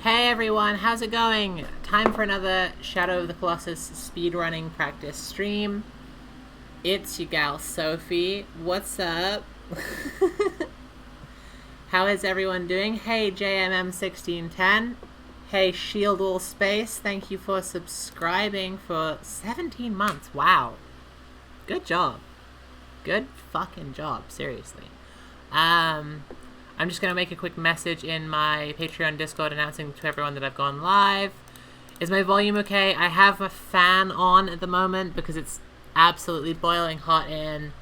Hey everyone, how's it going? Time for another Shadow of the Colossus speedrunning practice stream. It's your gal Sophie. What's up? How is everyone doing? Hey JMM1610. Hey Shieldwall Space, thank you for subscribing for 17 months. Wow. Good job. Good fucking job, seriously. I'm just going to make a quick message in my Patreon Discord announcing to everyone that I've gone live. Is my volume okay? I have a fan on at the moment because it's absolutely boiling hot in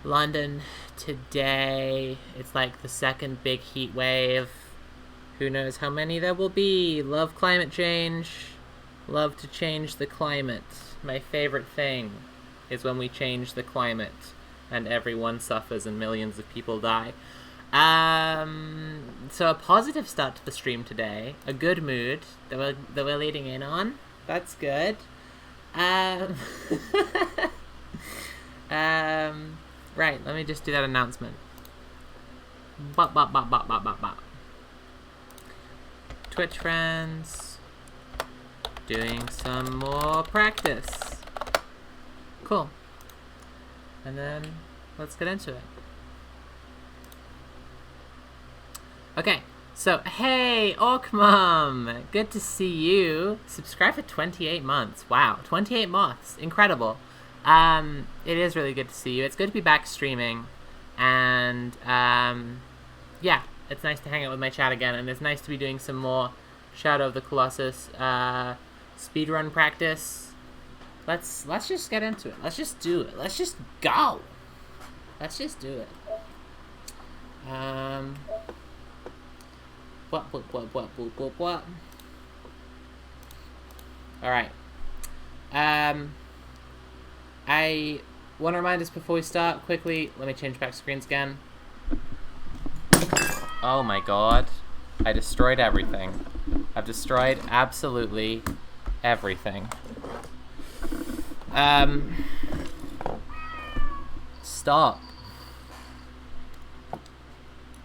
London today. It's like the second big heat wave. Who knows how many there will be. Love climate change. Love to change the climate. My favorite thing is when we change the climate and everyone suffers and millions of people die. So a positive start to the stream today. A good mood that we're leading in on. That's good. Right, let me just do that announcement. Bop, bop, bop, bop, bop, bop, bop. Twitch friends. Doing some more practice. Cool. And then, let's get into it. Okay, so, hey, Orkmum! Good to see you. Subscribe for 28 months. Wow, 28 months. Incredible. It is really good to see you. It's good to be back streaming. And, yeah, it's nice to hang out with my chat again. And it's nice to be doing some more Shadow of the Colossus speedrun practice. Let's just get into it. Let's just do it. Let's just go! Let's just do it. What? Alright. I want to remind us before we start, quickly, let me change back screens again. Oh my god. I destroyed everything. I've destroyed absolutely everything. Stop.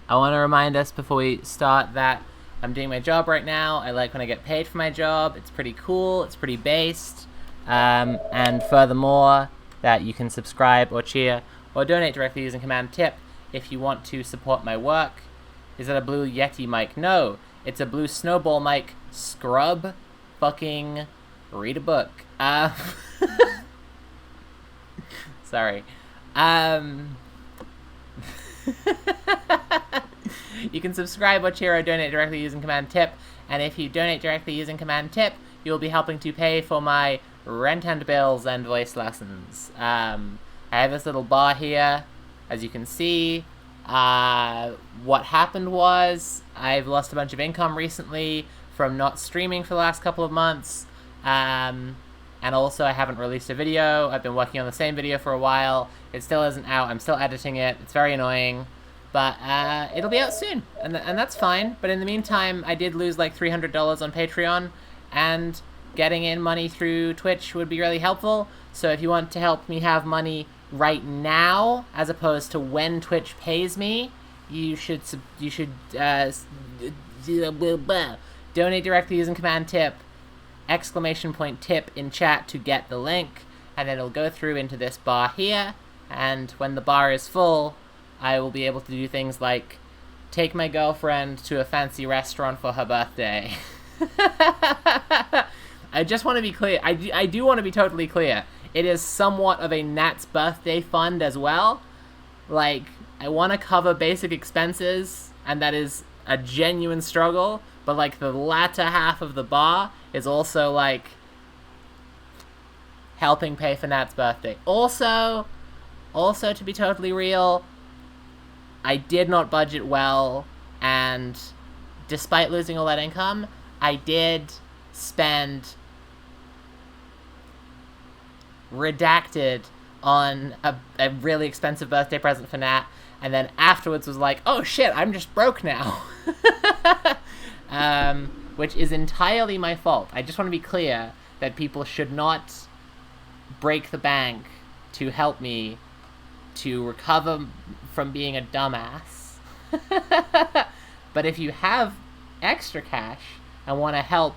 I want to remind us before we start that I'm doing my job right now. I like when I get paid for my job. It's pretty cool. It's pretty based. And furthermore, that you can subscribe or cheer or donate directly using Command Tip if you want to support my work. Is that a blue Yeti mic? No, it's a blue snowball mic. Scrub. Fucking read a book. Sorry. You can subscribe or cheer or donate directly using Command Tip, and if you donate directly using Command Tip, you'll be helping to pay for my rent and bills and voice lessons. I have this little bar here, as you can see. What happened was, I've lost a bunch of income recently from not streaming for the last couple of months, and also I haven't released a video. I've been working on the same video for a while. It still isn't out. I'm still editing it. It's very annoying. But it'll be out soon, and that's fine. But in the meantime, I did lose like $300 on Patreon, and getting in money through Twitch would be really helpful. So if you want to help me have money right now, as opposed to when Twitch pays me, you should donate directly using Command Tip, !tip in chat to get the link, and it'll go through into this bar here. And when the bar is full, I will be able to do things like take my girlfriend to a fancy restaurant for her birthday. I just want to be clear. I do want to be totally clear. It is somewhat of a Nat's birthday fund as well. Like, I want to cover basic expenses, and that is a genuine struggle. But, like, the latter half of the bar is also, like, helping pay for Nat's birthday. Also, to be totally real, I did not budget well, and despite losing all that income, I did spend redacted on a really expensive birthday present for Nat, and then afterwards was like, oh shit, I'm just broke now. Which is entirely my fault. I just want to be clear that people should not break the bank to help me to recover from being a dumbass. But if you have extra cash, and want to help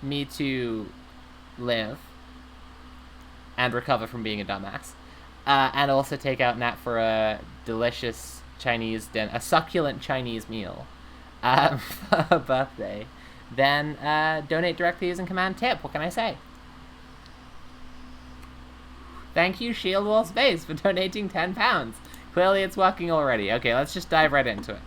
me to live and recover from being a dumbass, and also take out Nat for a delicious Chinese dinner, a succulent Chinese meal for her birthday, then donate directly using Command Tip. What can I say? Thank you, Shield Wall Space, for donating £10. Clearly it's working already. Okay, let's just dive right into it.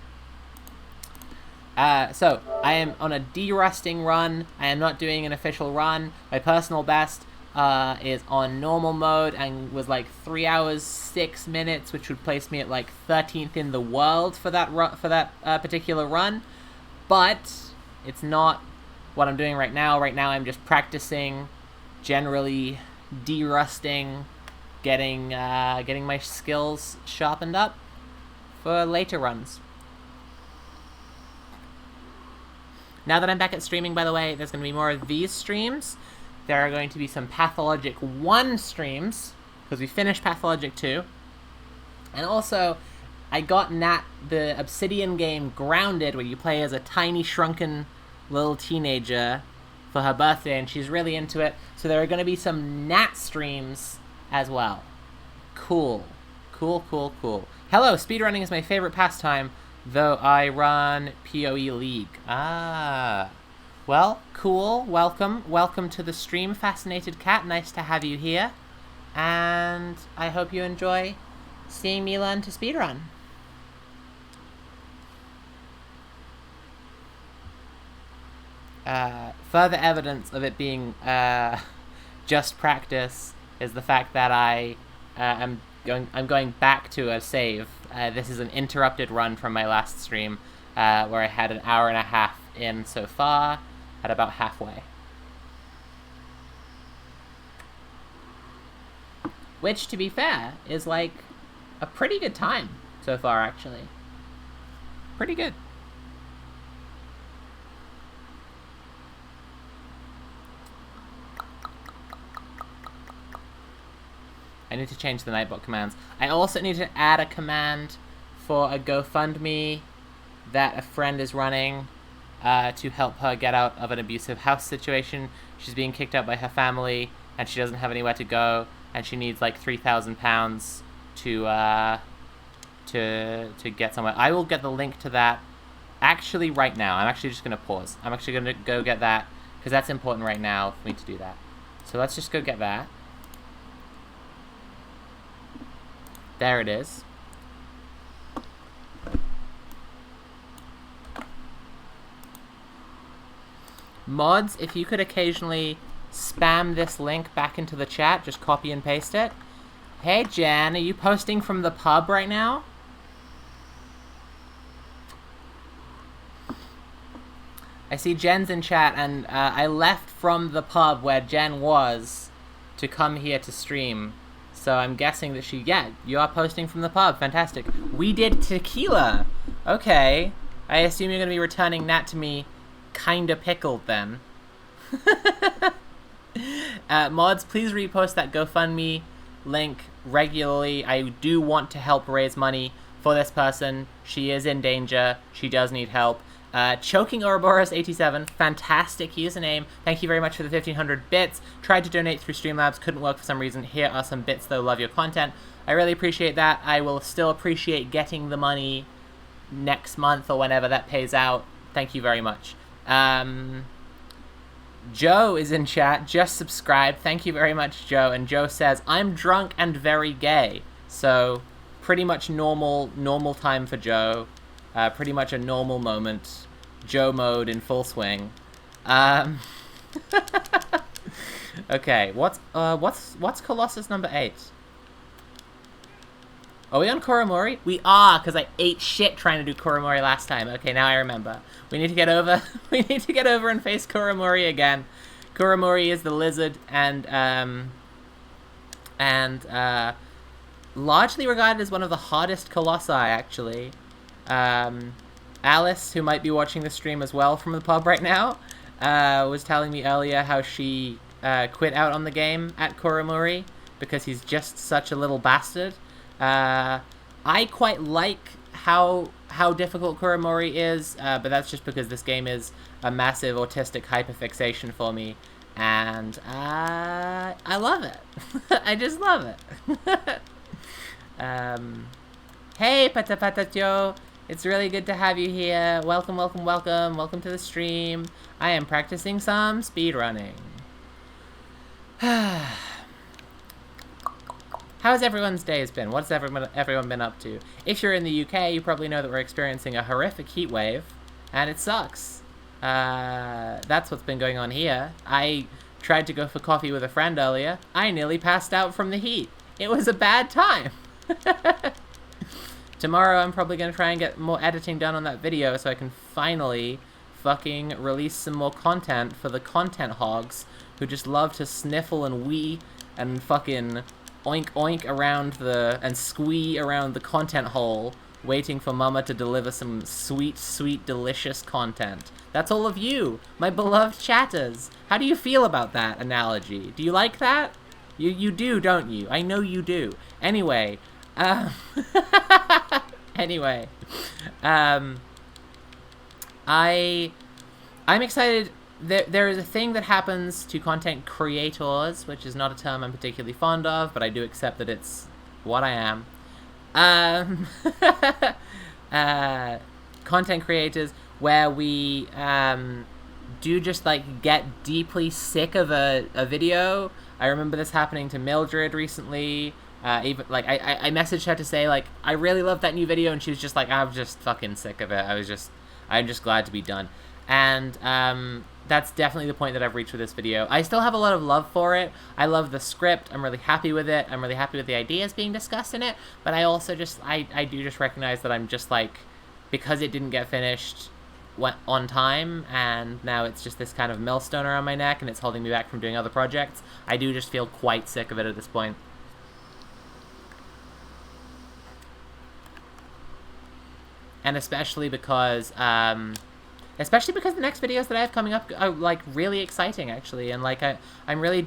So, I am on a derusting run. I am not doing an official run. My personal best is on normal mode and was like 3 hours, 6 minutes, which would place me at like 13th in the world for that particular run. But it's not what I'm doing right now. Right now I'm just practicing, generally derusting, getting my skills sharpened up for later runs. Now that I'm back at streaming, by the way, there's going to be more of these streams. There are going to be some Pathologic 1 streams, because we finished Pathologic 2. And also, I got Nat the Obsidian game Grounded, where you play as a tiny, shrunken little teenager for her birthday, and she's really into it. So there are going to be some Nat streams as well. Cool. Cool, cool, cool. Hello, speedrunning is my favorite pastime, though I run PoE League. Ah. Well, cool. Welcome to the stream, Fascinated Cat. Nice to have you here. And I hope you enjoy seeing me learn to speedrun. Further evidence of it being just practice is the fact that I'm going back to a save. This is an interrupted run from my last stream, where I had an hour and a half in so far, at about halfway. Which, to be fair, is like a pretty good time so far, actually. Pretty good. I need to change the Nightbot commands. I also need to add a command for a GoFundMe that a friend is running to help her get out of an abusive house situation. She's being kicked out by her family, and she doesn't have anywhere to go, and she needs like £3,000 to get somewhere. I will get the link to that actually right now. I'm actually just going to pause. I'm actually going to go get that, because that's important right now for me to do that. So let's just go get that. There it is. Mods, if you could occasionally spam this link back into the chat, just copy and paste it. Hey Jan, are you posting from the pub right now? I see Jen's in chat, and I left from the pub where Jen was to come here to stream. So I'm guessing that you are posting from the pub. Fantastic. We did tequila. Okay. I assume you're going to be returning that to me kinda pickled then. Mods, please repost that GoFundMe link regularly. I do want to help raise money for this person. She is in danger. She does need help. Choking Ouroboros87, fantastic username. Thank you very much for the 1,500 bits. Tried to donate through Streamlabs, couldn't work for some reason. Here are some bits though, love your content. I really appreciate that. I will still appreciate getting the money next month or whenever that pays out. Thank you very much. Joe is in chat, just subscribed. Thank you very much, Joe. And Joe says, I'm drunk and very gay. So, pretty much normal time for Joe. Pretty much a normal moment. Joe mode in full swing. Okay, what's Colossus number 8? Are we on Koromori? We are, because I ate shit trying to do Koromori last time. Okay, now I remember. We need to get over and face Koromori again. Koromori is the lizard and largely regarded as one of the hardest colossi, actually. Alice, who might be watching the stream as well from the pub right now, was telling me earlier how she quit out on the game at Koromori because he's just such a little bastard. I quite like how difficult Kuromori is, but that's just because this game is a massive autistic hyperfixation for me, and I love it. I just love it. Hey, Pata Pata Joe. It's really good to have you here. Welcome, welcome, welcome. Welcome to the stream. I am practicing some speedrunning. How's everyone's days been? What's everyone been up to? If you're in the UK, you probably know that we're experiencing a horrific heat wave, and it sucks. That's what's been going on here. I tried to go for coffee with a friend earlier. I nearly passed out from the heat. It was a bad time. Tomorrow I'm probably going to try and get more editing done on that video so I can finally fucking release some more content for the content hogs who just love to sniffle and wee and fucking oink oink around and squee around the content hole, waiting for mama to deliver some sweet, sweet, delicious content. That's all of you, my beloved chatters. How do you feel about that analogy? Do you like that? You do, don't you? I know you do. Anyway, I'm excited. There is a thing that happens to content creators, which is not a term I'm particularly fond of, but I do accept that it's what I am. Content creators, where we do just like get deeply sick of a video. I remember this happening to Mildred recently. Even like I messaged her to say like I really love that new video, and she was just like, I'm just fucking sick of it. I'm just glad to be done. And that's definitely the point that I've reached with this video. I still have a lot of love for it. I love the script. I'm really happy with it. I'm really happy with the ideas being discussed in it. But I also just I do just recognize that I'm just like, because it didn't get finished on time, and now it's just this kind of millstone around my neck, and it's holding me back from doing other projects. I do just feel quite sick of it at this point. And especially because the next videos that I have coming up are like really exciting actually, and like I'm really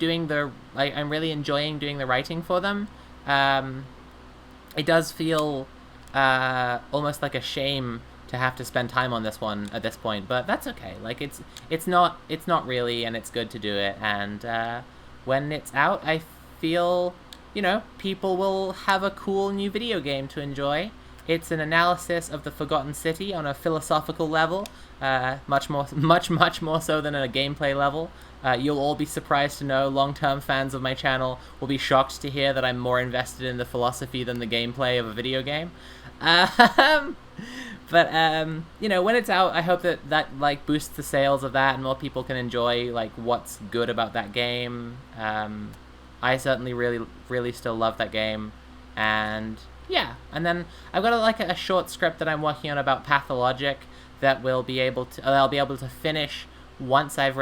enjoying doing the writing for them. It does feel almost like a shame to have to spend time on this one at this point, but that's okay. Like it's not really, and it's good to do it. And when it's out, I feel, you know, people will have a cool new video game to enjoy. It's an analysis of the Forgotten City on a philosophical level, much more so than a gameplay level. You'll all be surprised to know, long-term fans of my channel will be shocked to hear that I'm more invested in the philosophy than the gameplay of a video game. But you know, when it's out, I hope that like boosts the sales of that, and more people can enjoy like what's good about that game. I certainly really still love that game, and yeah. And then I've got a short script that I'm working on about Pathologic that I'll be able to finish once I've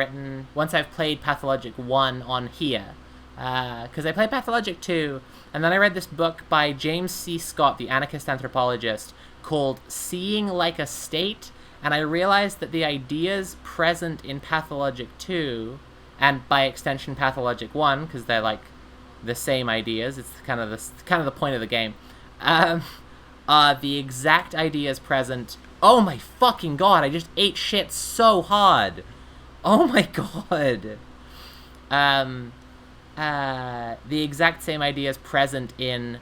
played Pathologic 1 on here. Because I played Pathologic 2, and then I read this book by James C. Scott, the anarchist anthropologist, called Seeing Like a State, and I realized that the ideas present in Pathologic 2, and by extension Pathologic 1, because they're like the same ideas, it's kind of the point of the game, are the exact ideas present. Oh my fucking god, I just ate shit so hard. Oh my god. The exact same ideas present in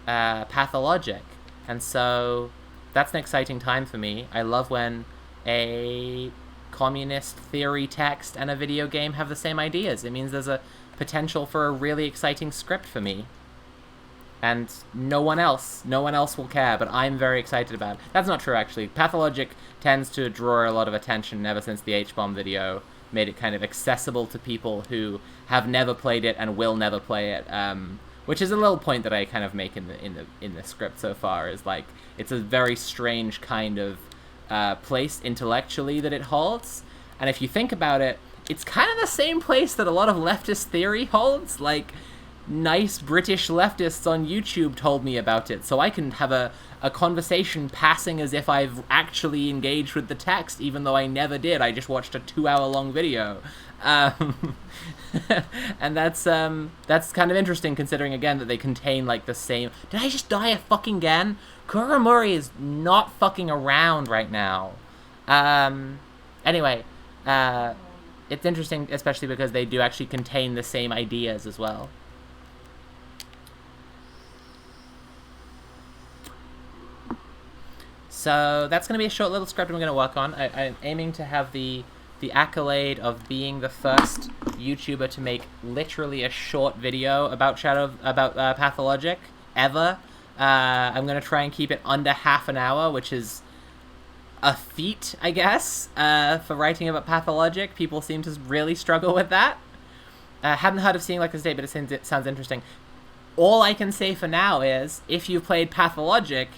Pathologic. And so that's an exciting time for me. I love when a communist theory text and a video game have the same ideas. It means there's a potential for a really exciting script for me. And no one else will care, but I'm very excited about it. That's not true, actually. Pathologic tends to draw a lot of attention ever since the H-Bomb video made it kind of accessible to people who have never played it and will never play it. Which is a little point that I kind of make in the script so far, is like, it's a very strange kind of place intellectually that it holds. And if you think about it, it's kind of the same place that a lot of leftist theory holds. Like, nice British leftists on YouTube told me about it, so I can have a a conversation passing as if I've actually engaged with the text, even though I never did. I just watched a 2-hour-long video. And that's kind of interesting, considering, again, that they contain, like, the same... Did I just die again? Kuramori is not fucking around right now. Anyway, it's interesting, especially because they do actually contain the same ideas as well. So that's going to be a short little script I'm going to work on. I'm aiming to have the accolade of being the first YouTuber to make literally a short video about Pathologic ever. I'm going to try and keep it under half an hour, which is a feat, I guess, for writing about Pathologic. People seem to really struggle with that. Haven't heard of Seeing Like This Day, but it sounds interesting. All I can say for now is, if you've played Pathologic,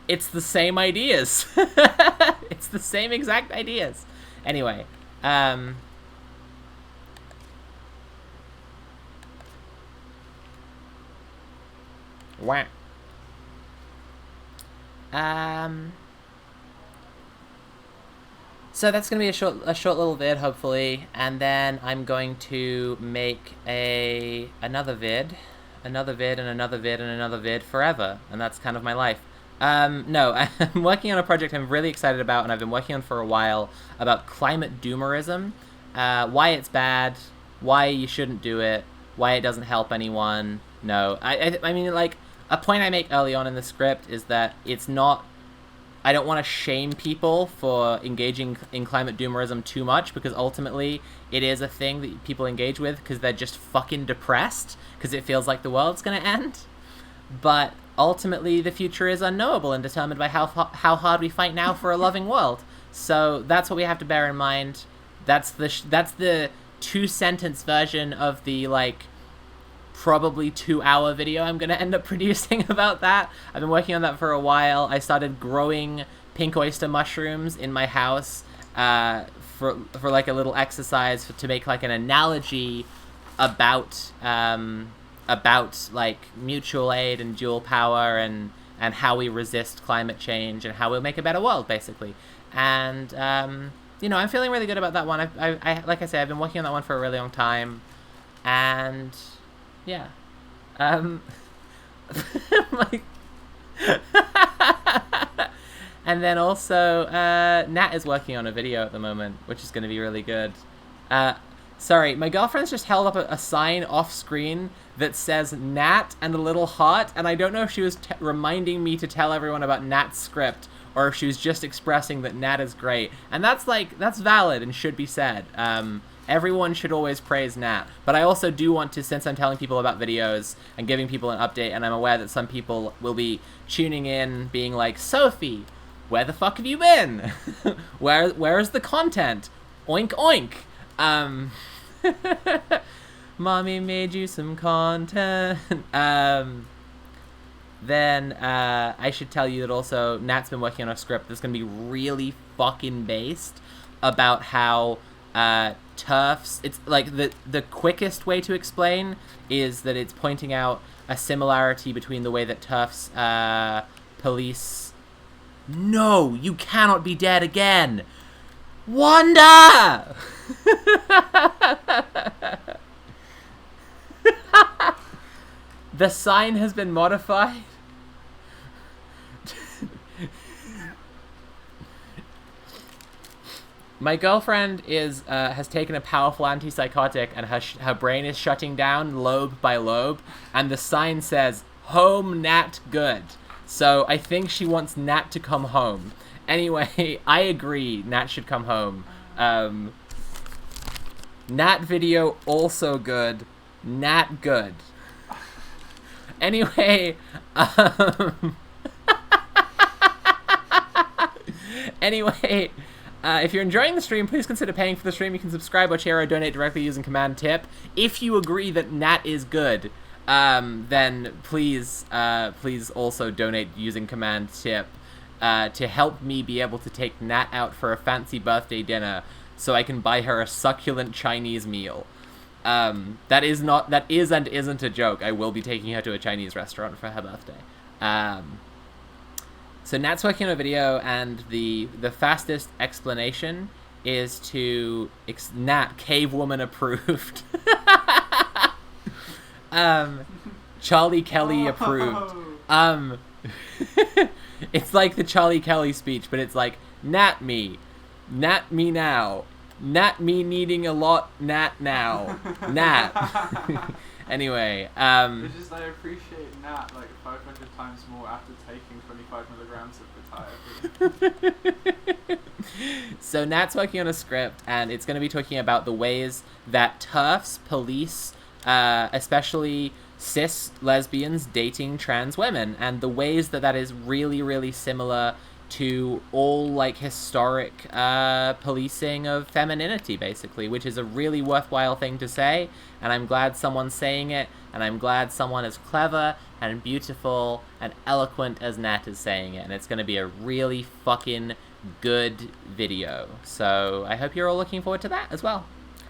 it's the same ideas. It's the same exact ideas. Anyway, wah. So that's gonna be a short little vid, hopefully, and then I'm going to make another vid, and another vid, and another vid forever, and that's kind of my life. No, I'm working on a project I'm really excited about, and I've been working on for a while, about climate doomerism, why it's bad, why you shouldn't do it, why it doesn't help anyone. No, I mean, like, a point I make early on in the script is that it's not, I don't want to shame people for engaging in climate doomerism too much, because ultimately it is a thing that people engage with because they're just fucking depressed, because it feels like the world's gonna end. But ultimately, the future is unknowable and determined by how hard we fight now for a loving world. So that's what we have to bear in mind. That's the 2-sentence version of the, like, probably 2-hour video I'm gonna end up producing about that. I've been working on that for a while. I started growing pink oyster mushrooms in my house for like a little exercise to make like an analogy about like mutual aid and dual power and how we resist climate change and how we'll make a better world, basically. And you know, I'm feeling really good about that one. I like I say, I've been working on that one for a really long time, and yeah, like, and then also Nat is working on a video at the moment, which is going to be really good. Sorry, my girlfriend's just held up a sign off screen that says Nat and a little heart, and I don't know if she was reminding me to tell everyone about Nat's script, or if she was just expressing that Nat is great. And that's valid and should be said. Everyone should always praise Nat. But I also do want to, since I'm telling people about videos and giving people an update, and I'm aware that some people will be tuning in being like, Sophie, where the fuck have you been? Where is the content? Oink oink. Mommy made you some content. Then I should tell you that also Nat's been working on a script that's going to be really fucking based about how TERFs, it's like the quickest way to explain is that it's pointing out a similarity between the way that TERFs police... No, you cannot be dead again! Wanda! The sign has been modified. My girlfriend has taken a powerful antipsychotic, and her brain is shutting down lobe by lobe, and the sign says, "Home Nat good." So I think she wants Nat to come home. Anyway, I agree, Nat should come home. Nat video also good. Nat good. Anyway, anyway, if you're enjoying the stream, please consider paying for the stream. You can subscribe, watch Hero, donate directly using command tip. If you agree that Nat is good, then please also donate using command tip to help me be able to take Nat out for a fancy birthday dinner so I can buy her a succulent Chinese meal. That is and isn't a joke. I will be taking her to a Chinese restaurant for her birthday. So Nat's working on a video, and the fastest explanation is to Nat Cavewoman approved. Charlie Kelly approved. It's like the Charlie Kelly speech, but it's like Nat me now, Nat me needing a lot, Nat now, Nat. Anyway, It's just I appreciate Nat like 500 times more after taking 25 milligrams of Vitae. So Nat's working on a script, and it's going to be talking about the ways that TERFs police, especially cis lesbians dating trans women, and the ways that that is really, really similar to all like historic policing of femininity, basically, which is a really worthwhile thing to say, and I'm glad someone's saying it, and I'm glad someone as clever and beautiful and eloquent as Nat is saying it, and it's going to be a really fucking good video. So I hope you're all looking forward to that as well.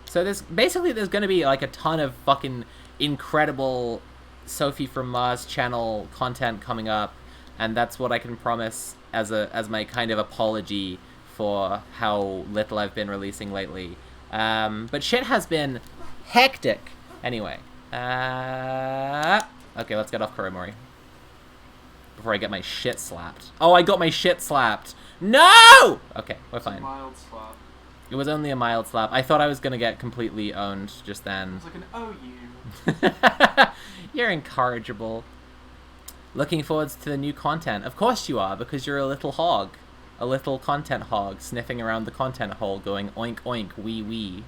So there's going to be like a ton of fucking incredible Sophie from Mars channel content coming up, and that's what I can promise as my kind of apology for how little I've been releasing lately. But shit has been hectic. Anyway, okay, let's get off Kuromori before I get my shit slapped. Oh, I got my shit slapped. No! Okay, we're fine. It's a mild slap. It was only a mild slap. I thought I was gonna get completely owned just then. It was like an "oh you." You're incorrigible. Looking forward to the new content. Of course you are, because you're a little hog. A little content hog, sniffing around the content hole, going oink oink, wee wee.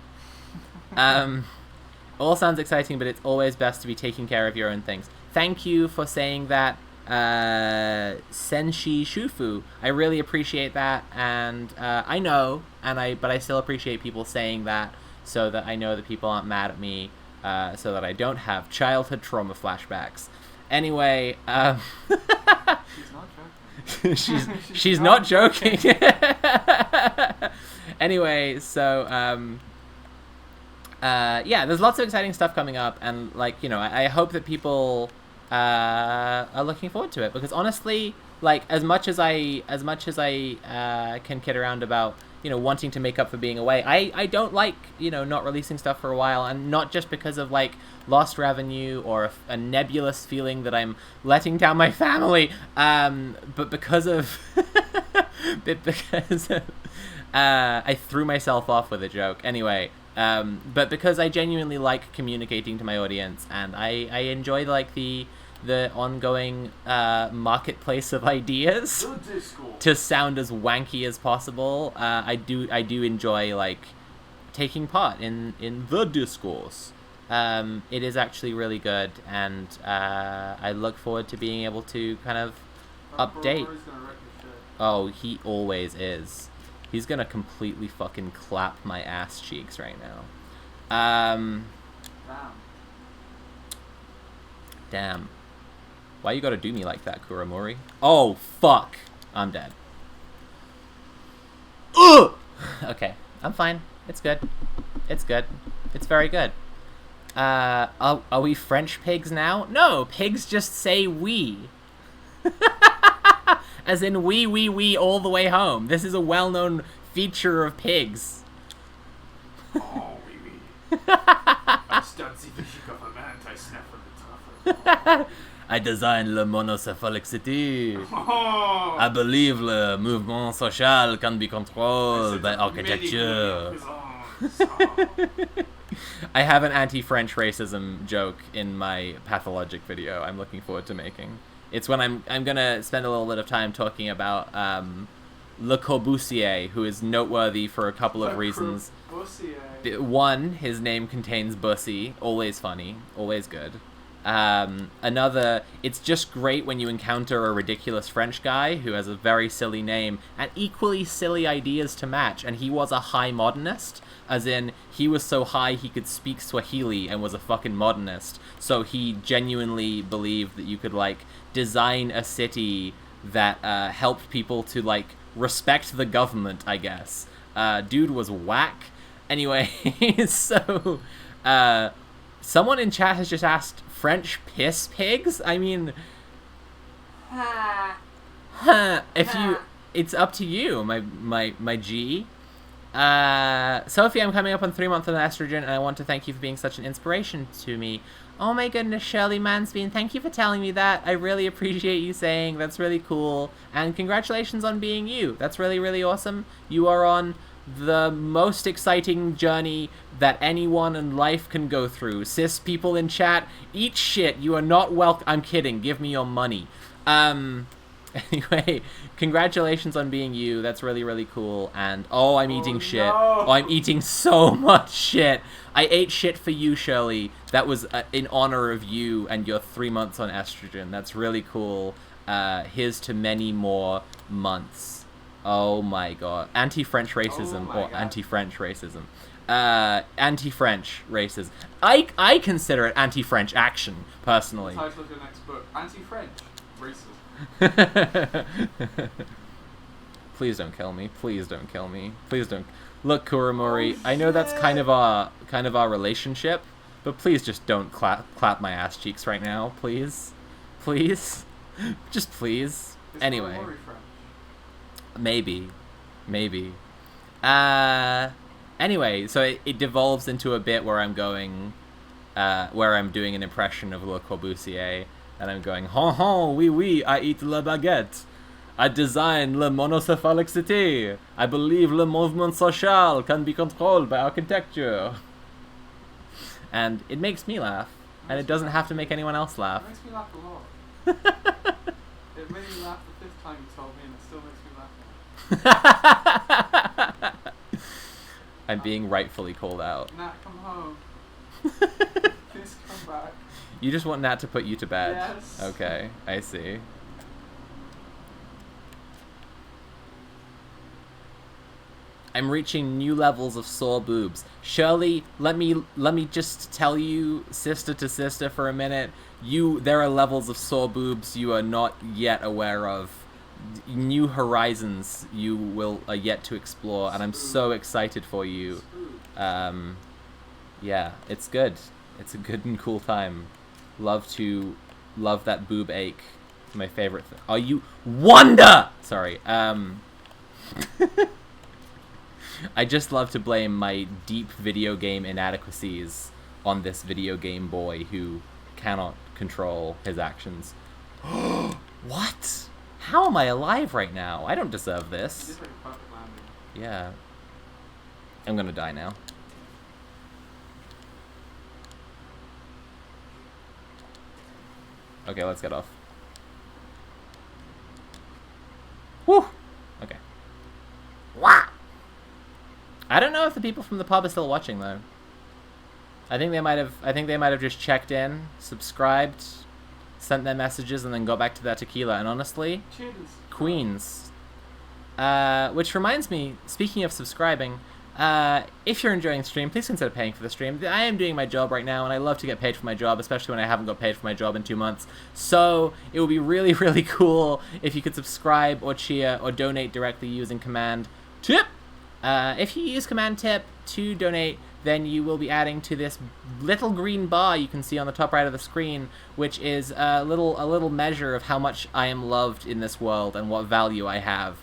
All sounds exciting, but it's always best to be taking care of your own things. Thank you for saying that, Senshi Shufu. I really appreciate that, and I know, but I still appreciate people saying that, so that I know that people aren't mad at me, so that I don't have childhood trauma flashbacks. Anyway, she's not joking. Anyway, so yeah, there's lots of exciting stuff coming up, and like, you know, I hope that people are looking forward to it, because honestly, like, as much as I can kid around about, you know, wanting to make up for being away, I don't like, you know, not releasing stuff for a while, and not just because of like lost revenue or a nebulous feeling that I'm letting down my family, but because of I threw myself off with a joke. Anyway, but because I genuinely like communicating to my audience, and I enjoy like the ongoing marketplace of ideas to sound as wanky as possible. I do enjoy like taking part in the discourse. It is actually really good, and I look forward to being able to kind of update. Oh, he always is. He's gonna completely fucking clap my ass cheeks right now. Damn. Why you gotta do me like that, Kuromori? Oh, fuck. I'm dead. Ugh! Okay, I'm fine. It's good. It's good. It's very good. Are we French pigs now? No, pigs just say we. As in we all the way home. This is a well-known feature of pigs. Oh, oui. I stunt the chic of a man, I snap from the top. I design le monocephalic city. Oh. I believe le mouvement social can be controlled by architecture. I have an anti-French racism joke in my pathologic video I'm looking forward to making. It's when I'm gonna spend a little bit of time talking about Le Corbusier, who is noteworthy for a couple of reasons. One, his name contains bussy, always funny, always good. Another, it's just great when you encounter a ridiculous French guy who has a very silly name and equally silly ideas to match, and he was a high modernist, as in, he was so high he could speak Swahili and was a fucking modernist, so he genuinely believed that you could, like, design a city that helped people to, like, respect the government, I guess. Dude was whack. Anyway, so, someone in chat has just asked, French piss pigs? I mean... If you, it's up to you, my G. Sophie, I'm coming up on 3 months on estrogen, and I want to thank you for being such an inspiration to me. Oh my goodness, Shirley Mansbean, thank you for telling me that. I really appreciate you saying. That's really cool. And congratulations on being you. That's really, really awesome. You are on the most exciting journey that anyone in life can go through. Cis people in chat, eat shit. You are not welcome. I'm kidding. Give me your money. Anyway, congratulations on being you. That's really, really cool. And, oh, I'm eating shit. Oh, I'm eating so much shit. I ate shit for you, Shirley. That was in honor of you and your 3 months on estrogen. That's really cool. Here's to many more months. Oh my god. Anti-French racism or anti-French racism. Anti-French racism. I consider it anti-French action, personally. The title of your next book. Anti-French racism. Please don't kill me. Please don't kill me. Please don't. Look, Kuramori, I know that's kind of our relationship, but please just don't clap my ass cheeks right now, please. Please. Just please. Is anyway. Kuramori French? Maybe. Anyway, so it devolves into a bit where I'm going, where I'm doing an impression of Le Corbusier. And I'm going, oui, oui, I eat la baguette. I design le monocephalic city. I believe le mouvement social can be controlled by architecture. And it makes me laugh. And it doesn't have to make anyone else laugh. It makes me laugh a lot. It made me laugh the 5th time you told me, and it still makes me laugh. I'm being rightfully called out. Nat, come home. Please come back. You just want Nat to put you to bed? Yes. Okay, I see. I'm reaching new levels of sore boobs. Shirley, let me just tell you, sister to sister, for a minute. There are levels of sore boobs you are not yet aware of. New horizons you are yet to explore, and I'm so excited for you. Yeah, it's good. It's a good and cool time. Love that boob ache. My favorite thing. Are you Wanda? Sorry. I just love to blame my deep video game inadequacies on this video game boy who cannot control his actions. What? How am I alive right now? I don't deserve this. You did like a perfect landing. Yeah. I'm gonna die now. Okay, let's get off. Whew! Okay. Wah! I don't know if the people from the pub are still watching though. I think they might have just checked in, subscribed, sent their messages, and then got back to their tequila. And honestly, Cheers. Queens. Which reminds me, speaking of subscribing, if you're enjoying the stream, please consider paying for the stream. I am doing my job right now, and I love to get paid for my job, especially when I haven't got paid for my job in 2 months. So it would be really, really cool if you could subscribe or cheer or donate directly using Command Tip. If you use Command Tip to donate, then you will be adding to this little green bar you can see on the top right of the screen, which is a little measure of how much I am loved in this world and what value I have.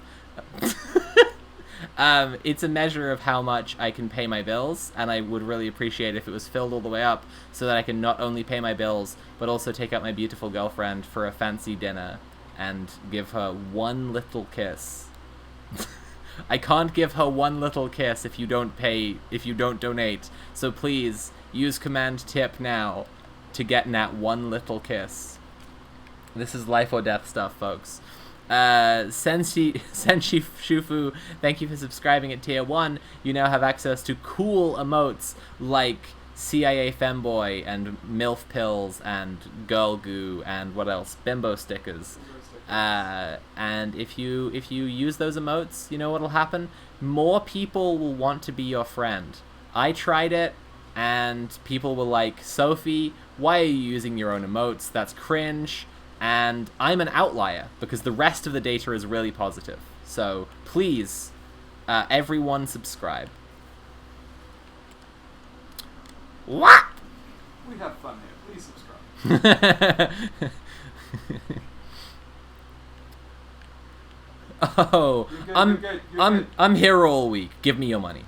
It's a measure of how much I can pay my bills, and I would really appreciate if it was filled all the way up so that I can not only pay my bills, but also take out my beautiful girlfriend for a fancy dinner and give her one little kiss. I can't give her one little kiss if you don't donate, so please use Command Tip now to get Nat one little kiss. This is life or death stuff, folks. Senshi Shufu, thank you for subscribing at tier 1. You now have access to cool emotes like CIA Femboy and MILF Pills and Girl Goo and what else? Bimbo stickers. And if you use those emotes, you know what'll happen? More people will want to be your friend. I tried it, and people were like, Sophie, why are you using your own emotes? That's cringe. And I'm an outlier, because the rest of the data is really positive. So, please, everyone subscribe. What? We have fun here. Please subscribe. Oh, You're good, you're good. I'm here all week. Give me your money.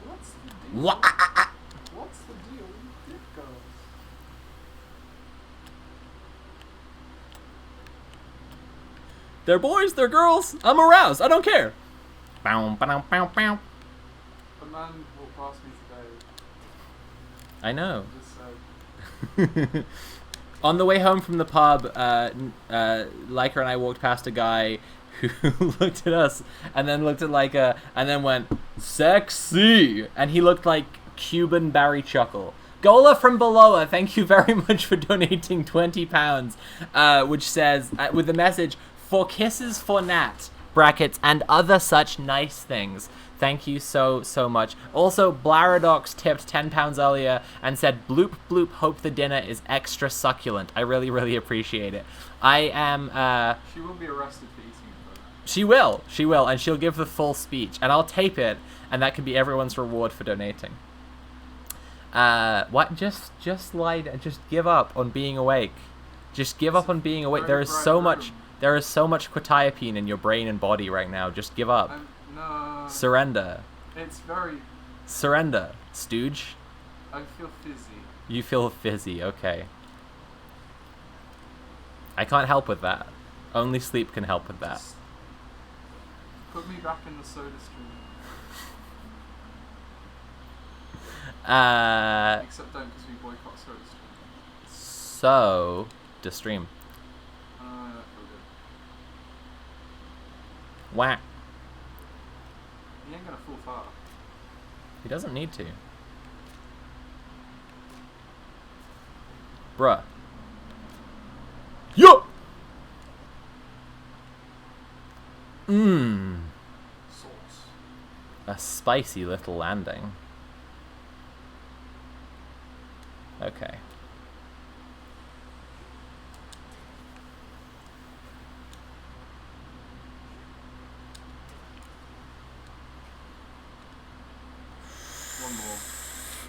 What's the deal? What? What's the deal with dick girls? They're boys, they're girls. I'm aroused. I don't care. Bow, bow, bow, bow. A man walked past me today. I know. Just said, On the way home from the pub, Leica and I walked past a guy who looked at us and then looked at Leica and then went, sexy! And he looked like Cuban Barry Chuckle. Gola from Beloa, thank you very much for donating £20, which says, with the message, for kisses for Nat, brackets, and other such nice things. Thank you so much. Also, Blaradox tipped £10 earlier and said, bloop bloop, hope the dinner is extra succulent. I really appreciate it. I am, she will be arrested for eating it, though. She will, and she'll give the full speech, and I'll tape it, and that can be everyone's reward for donating. What? Just give up on being awake. Just give up on being awake. There is so much quetiapine in your brain and body right now. Just give up. No. Surrender. It's very... Surrender, stooge. I feel fizzy. You feel fizzy, okay. I can't help with that. Only sleep can help with that. Just put me back in the soda stream. Except don't, because we boycott soda stream. So, to stream. That feel good. Whack. He ain't gonna fall far. He doesn't need to. Bruh. Yo! Sauce. A spicy little landing. Okay. One more.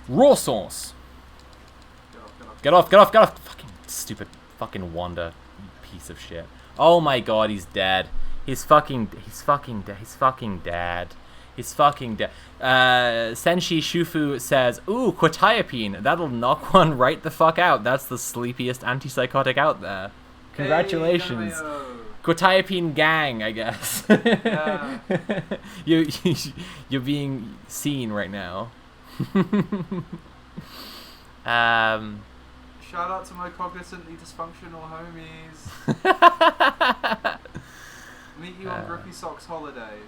Raw sauce. Get off. Get off. Fucking stupid fucking Wanda. You piece of shit. Oh my god, he's dead. He's fucking dead. He's fucking dead. Senshi Shufu says, ooh, quetiapine. That'll knock one right the fuck out. That's the sleepiest antipsychotic out there. Congratulations. Hey, quetiapine gang, I guess. Yeah. You're being seen right now. Shout out to my cognitively dysfunctional homies. Meet you on Grippy Socks holiday.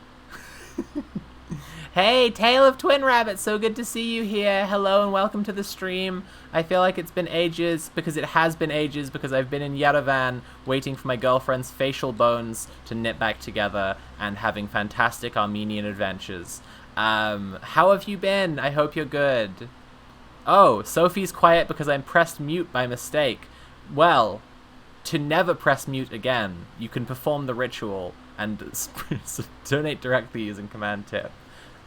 Hey, Tale of Twin Rabbits, so good to see you here. Hello and welcome to the stream. I feel like it's been ages, because it has been ages, because I've been in Yerevan waiting for my girlfriend's facial bones to knit back together and having fantastic Armenian adventures. How have you been? I hope you're good. Oh, Sophie's quiet because I'm pressed mute by mistake. Well, to never press mute again, you can perform the ritual and donate directly using command tip.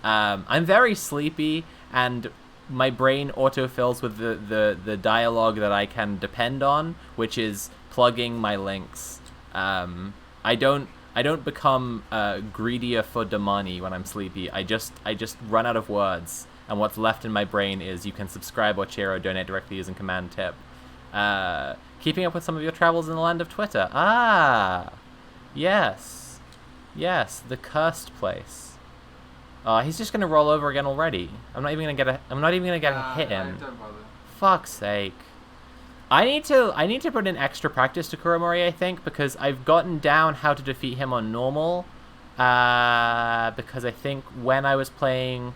I'm very sleepy, and my brain autofills with the dialogue that I can depend on, which is plugging my links. I don't become greedier for the money when I'm sleepy. I just run out of words, and what's left in my brain is you can subscribe or cheer or donate directly using command tip. Keeping up with some of your travels in the land of Twitter. Ah, yes, the cursed place. He's just gonna roll over again already. I'm not even gonna get a hit in. Don't bother. Fuck's sake. I need to put in extra practice to Kuromori, I think, because I've gotten down how to defeat him on normal. Because I think when I was playing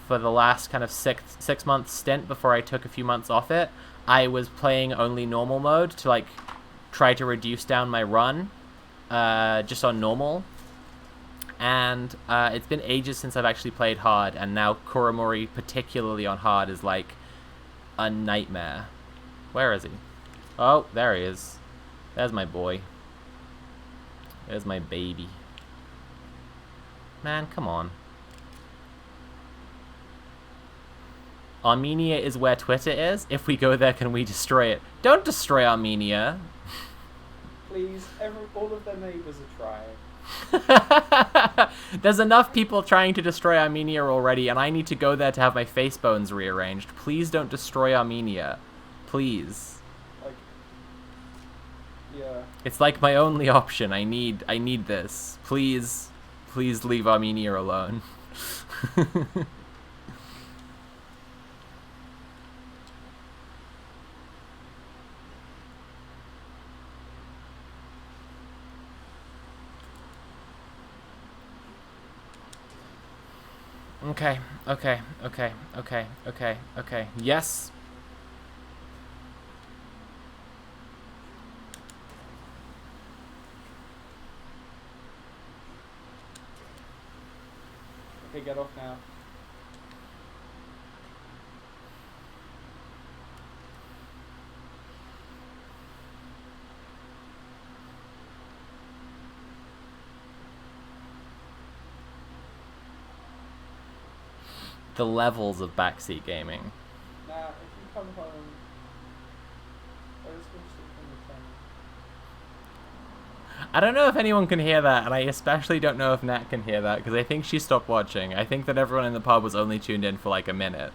for the last kind of six month stint before I took a few months off it, I was playing only normal mode to like try to reduce down my run, just on normal. And it's been ages since I've actually played hard, and now Kuromori, particularly on hard, is like a nightmare. Where is he? Oh, there he is. There's my boy. There's my baby. Man, come on. Armenia is where Twitter is. If we go there, can we destroy it? Don't destroy Armenia. please. All of their neighbours are trying. There's enough people trying to destroy Armenia already, and I need to go there to have my face bones rearranged. Please don't destroy Armenia. Please. Like, yeah. It's like my only option. I need this. Please leave Armenia alone. Okay. Yes. Okay, get off now. The levels of backseat gaming. Nah, if you come home, I just want to sleep on the channel. I don't know if anyone can hear that, and I especially don't know if Nat can hear that, because I think she stopped watching. I think that everyone in the pub was only tuned in for like a minute.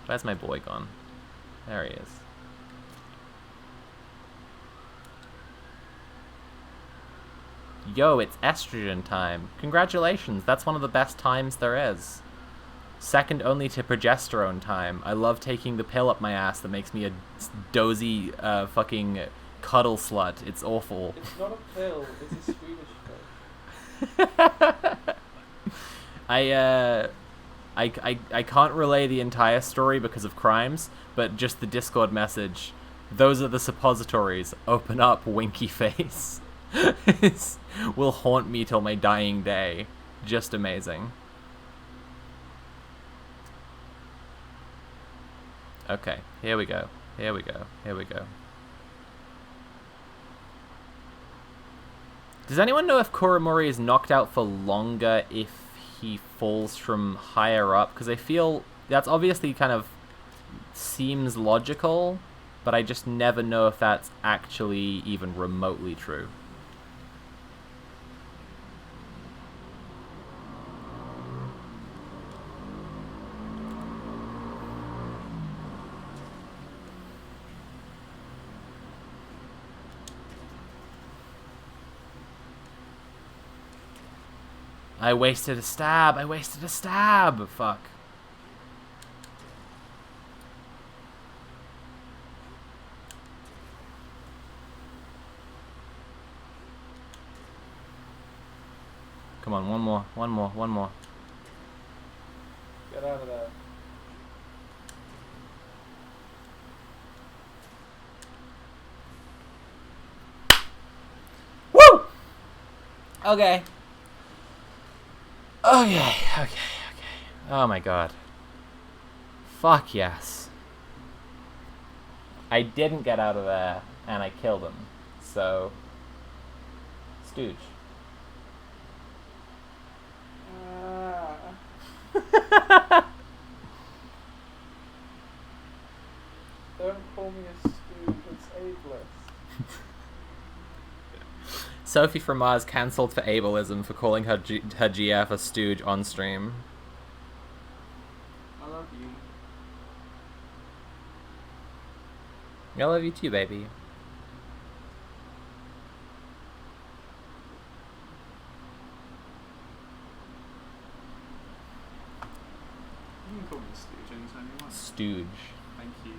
Where's my boy gone? There he is. Yo, it's estrogen time. Congratulations, that's one of the best times there is. Second only to progesterone time. I love taking the pill up my ass that makes me a dozy fucking cuddle slut. It's awful. It's not a pill, it's a Swedish pill. I can't relay the entire story because of crimes, but just the Discord message. Those are the suppositories. Open up, winky face. Will haunt me till my dying day. Just amazing. Okay, here we go. Here we go. Here we go. Does anyone know if Kuromori is knocked out for longer if he falls from higher up? Because I feel that's obviously kind of seems logical, but I just never know if that's actually even remotely true. I wasted a stab. I wasted a stab. Fuck. Come on, one more. Get out of there. Woo! Okay. Okay. Oh my god. Fuck yes. I didn't get out of there, and I killed him. So, stooge. Don't call me a stooge, it's ableist. Sophie from Mars cancelled for ableism for calling her GF a stooge on stream. I love you. I love you too, baby. You can call me a stooge anytime you want. Stooge. Thank you.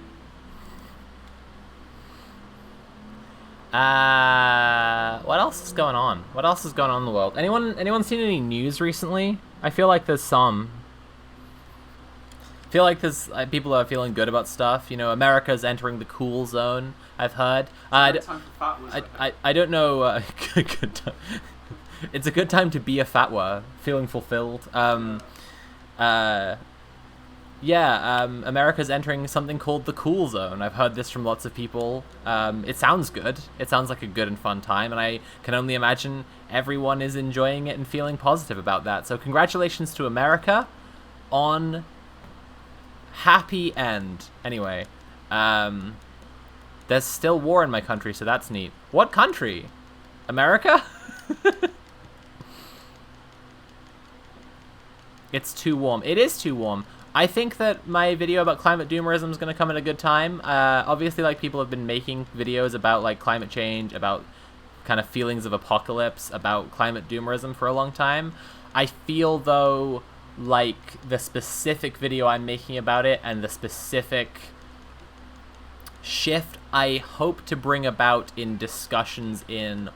What else is going on? What else is going on in the world? Anyone seen any news recently? I feel like there's some. I feel like there's people are feeling good about stuff. You know, America's entering the cool zone. I've heard. I don't know. Good time. It's a good time to be a fatwa, feeling fulfilled. America's entering something called the cool zone. I've heard this from lots of people. It sounds good. It sounds like a good and fun time, and I can only imagine everyone is enjoying it and feeling positive about that. So congratulations to America on Happy end. Anyway, there's still war in my country, so that's neat. What country? America? It's too warm. It is too warm. I think that my video about climate doomerism is going to come at a good time. Obviously, like, people have been making videos about, like, climate change, about kind of feelings of apocalypse, about climate doomerism for a long time. I feel, though, like, the specific video I'm making about it and the specific shift I hope to bring about in discussions in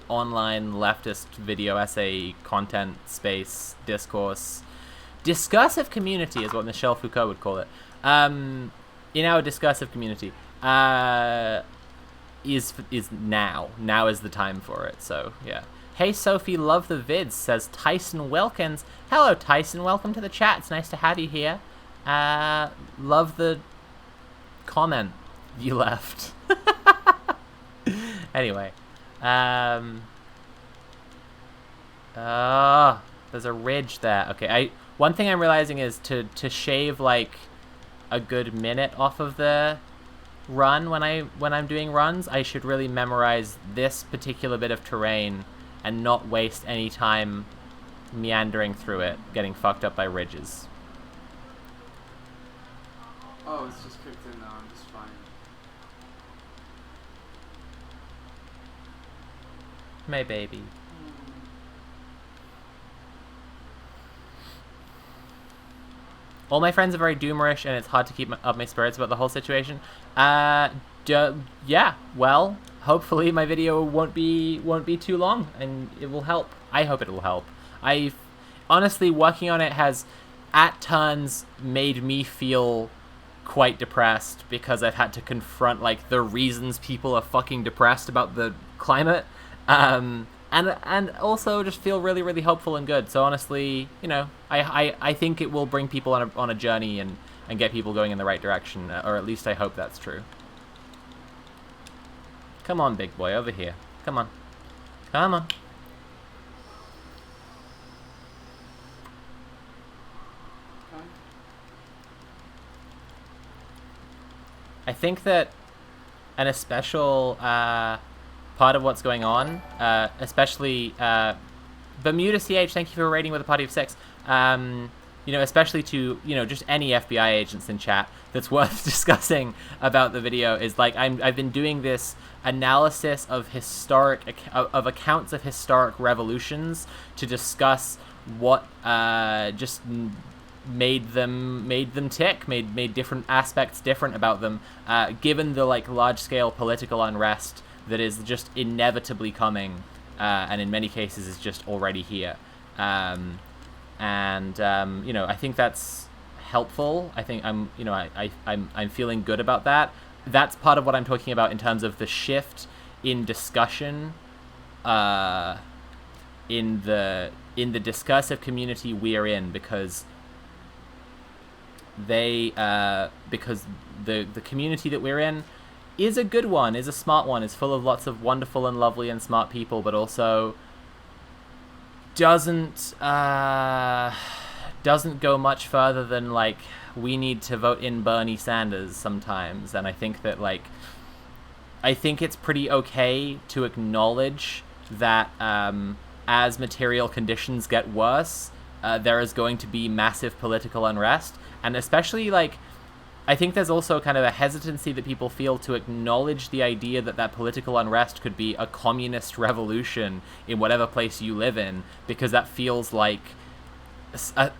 online leftist video essay content space discourse. Discursive community is what Michel Foucault would call it. In our discursive community, is now. Now is the time for it. So yeah. Hey Sophie, love the vids, says Tyson Wilkins. Hello Tyson, welcome to the chat. It's nice to have you here. Love the comment you left. Anyway. There's a ridge there. Okay, one thing I'm realizing is to shave like a good minute off of the run when I'm doing runs, I should really memorize this particular bit of terrain and not waste any time meandering through it, getting fucked up by ridges. Oh, it's just kicked in now, I'm just fine. My baby. All my friends are very doomerish, and it's hard to keep up my spirits about the whole situation. Yeah, well, hopefully my video won't be too long, and it will help. I hope it will help. Honestly, working on it has, at turns, made me feel quite depressed, because I've had to confront, like, the reasons people are fucking depressed about the climate. And also just feel really, really hopeful and good. So honestly, you know, I think it will bring people on a journey and get people going in the right direction, or at least I hope that's true. Come on, big boy, over here. Come on. Come on. Okay. I think that an especial part of what's going on, especially Bermuda CH, thank you for rating with a party of 6. You know, especially to, you know, just any FBI agents in chat, that's worth discussing about the video is, like, I've been doing this analysis of accounts of historic revolutions to discuss what just made them tick, made different aspects different about them, given the, like, large scale political unrest that is just inevitably coming, and in many cases is just already here. You know, I think that's helpful. I think I'm feeling good about that. That's part of what I'm talking about in terms of the shift in discussion, in the discursive community we're in, because the community that we're in is a good one, is a smart one, is full of lots of wonderful and lovely and smart people, but also doesn't go much further than, like, we need to vote in Bernie Sanders sometimes. And I think that, like, I think it's pretty okay to acknowledge that as material conditions get worse, there is going to be massive political unrest, and especially, like, I think there's also kind of a hesitancy that people feel to acknowledge the idea that that political unrest could be a communist revolution in whatever place you live in, because that feels like a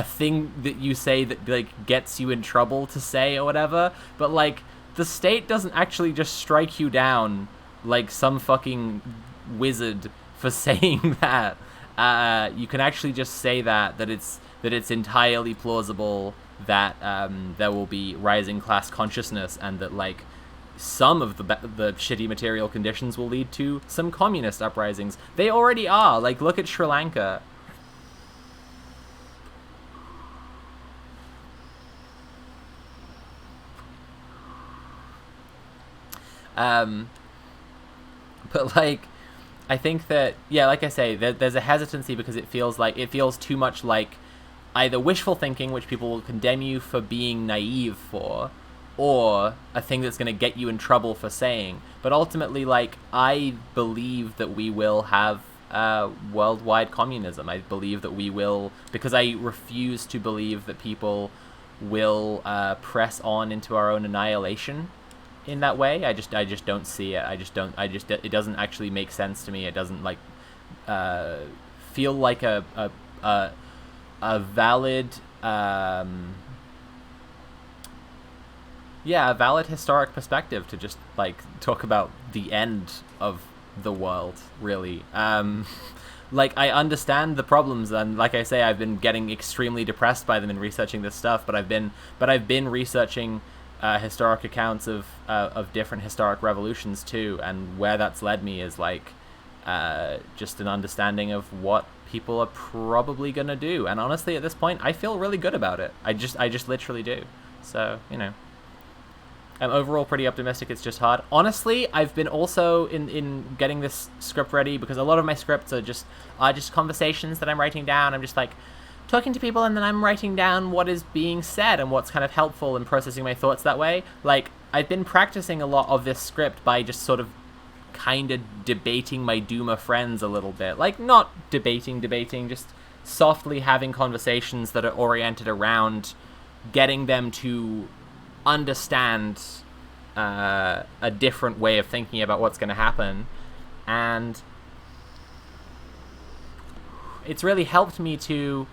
thing that you say that, like, gets you in trouble to say or whatever. But, like, the state doesn't actually just strike you down like some fucking wizard for saying that. You can actually just say that it's entirely plausible that there will be rising class consciousness, and that, like, some of the shitty material conditions will lead to some communist uprisings. They already are. Like, look at Sri Lanka. But, like, I think that, yeah, like I say, there's a hesitancy because it feels too much like either wishful thinking, which people will condemn you for being naive for, or a thing that's going to get you in trouble for saying. But ultimately, like, I believe that we will have worldwide communism. I believe that we will, because I refuse to believe that people will press on into our own annihilation in that way. I just don't see it. It doesn't actually make sense to me. It doesn't like feel like a valid a valid historic perspective to just like talk about the end of the world, really. Like, I understand the problems, and like I say, I've been getting extremely depressed by them in researching this stuff, but I've been researching historic accounts of different historic revolutions too, and where that's led me is like just an understanding of what people are probably gonna do. And honestly, at this point, I feel really good about it. I just literally do. So, you know, I'm overall pretty optimistic. It's just hard. Honestly, I've been also in getting this script ready, because a lot of my scripts are just conversations that I'm writing down. I'm just like talking to people, and then I'm writing down what is being said and what's kind of helpful in processing my thoughts that way. Like, I've been practicing a lot of this script by just sort of kind of debating my Doomer friends a little bit. Like, not debating, just softly having conversations that are oriented around getting them to understand a different way of thinking about what's going to happen. And it's really helped me to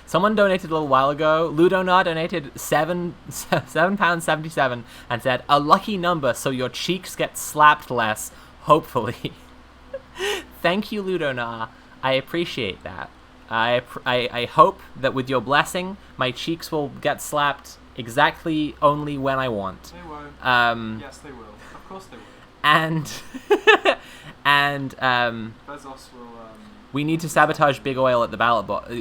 someone donated a little while ago. Ludona donated £7.77 and said, "A lucky number so your cheeks get slapped less, hopefully." Thank you, Ludona. I appreciate that. I hope that with your blessing, my cheeks will get slapped exactly only when I want. They won't. Yes, they will. Of course they will. And Bezos will. We need to sabotage Big Oil at the ballot box.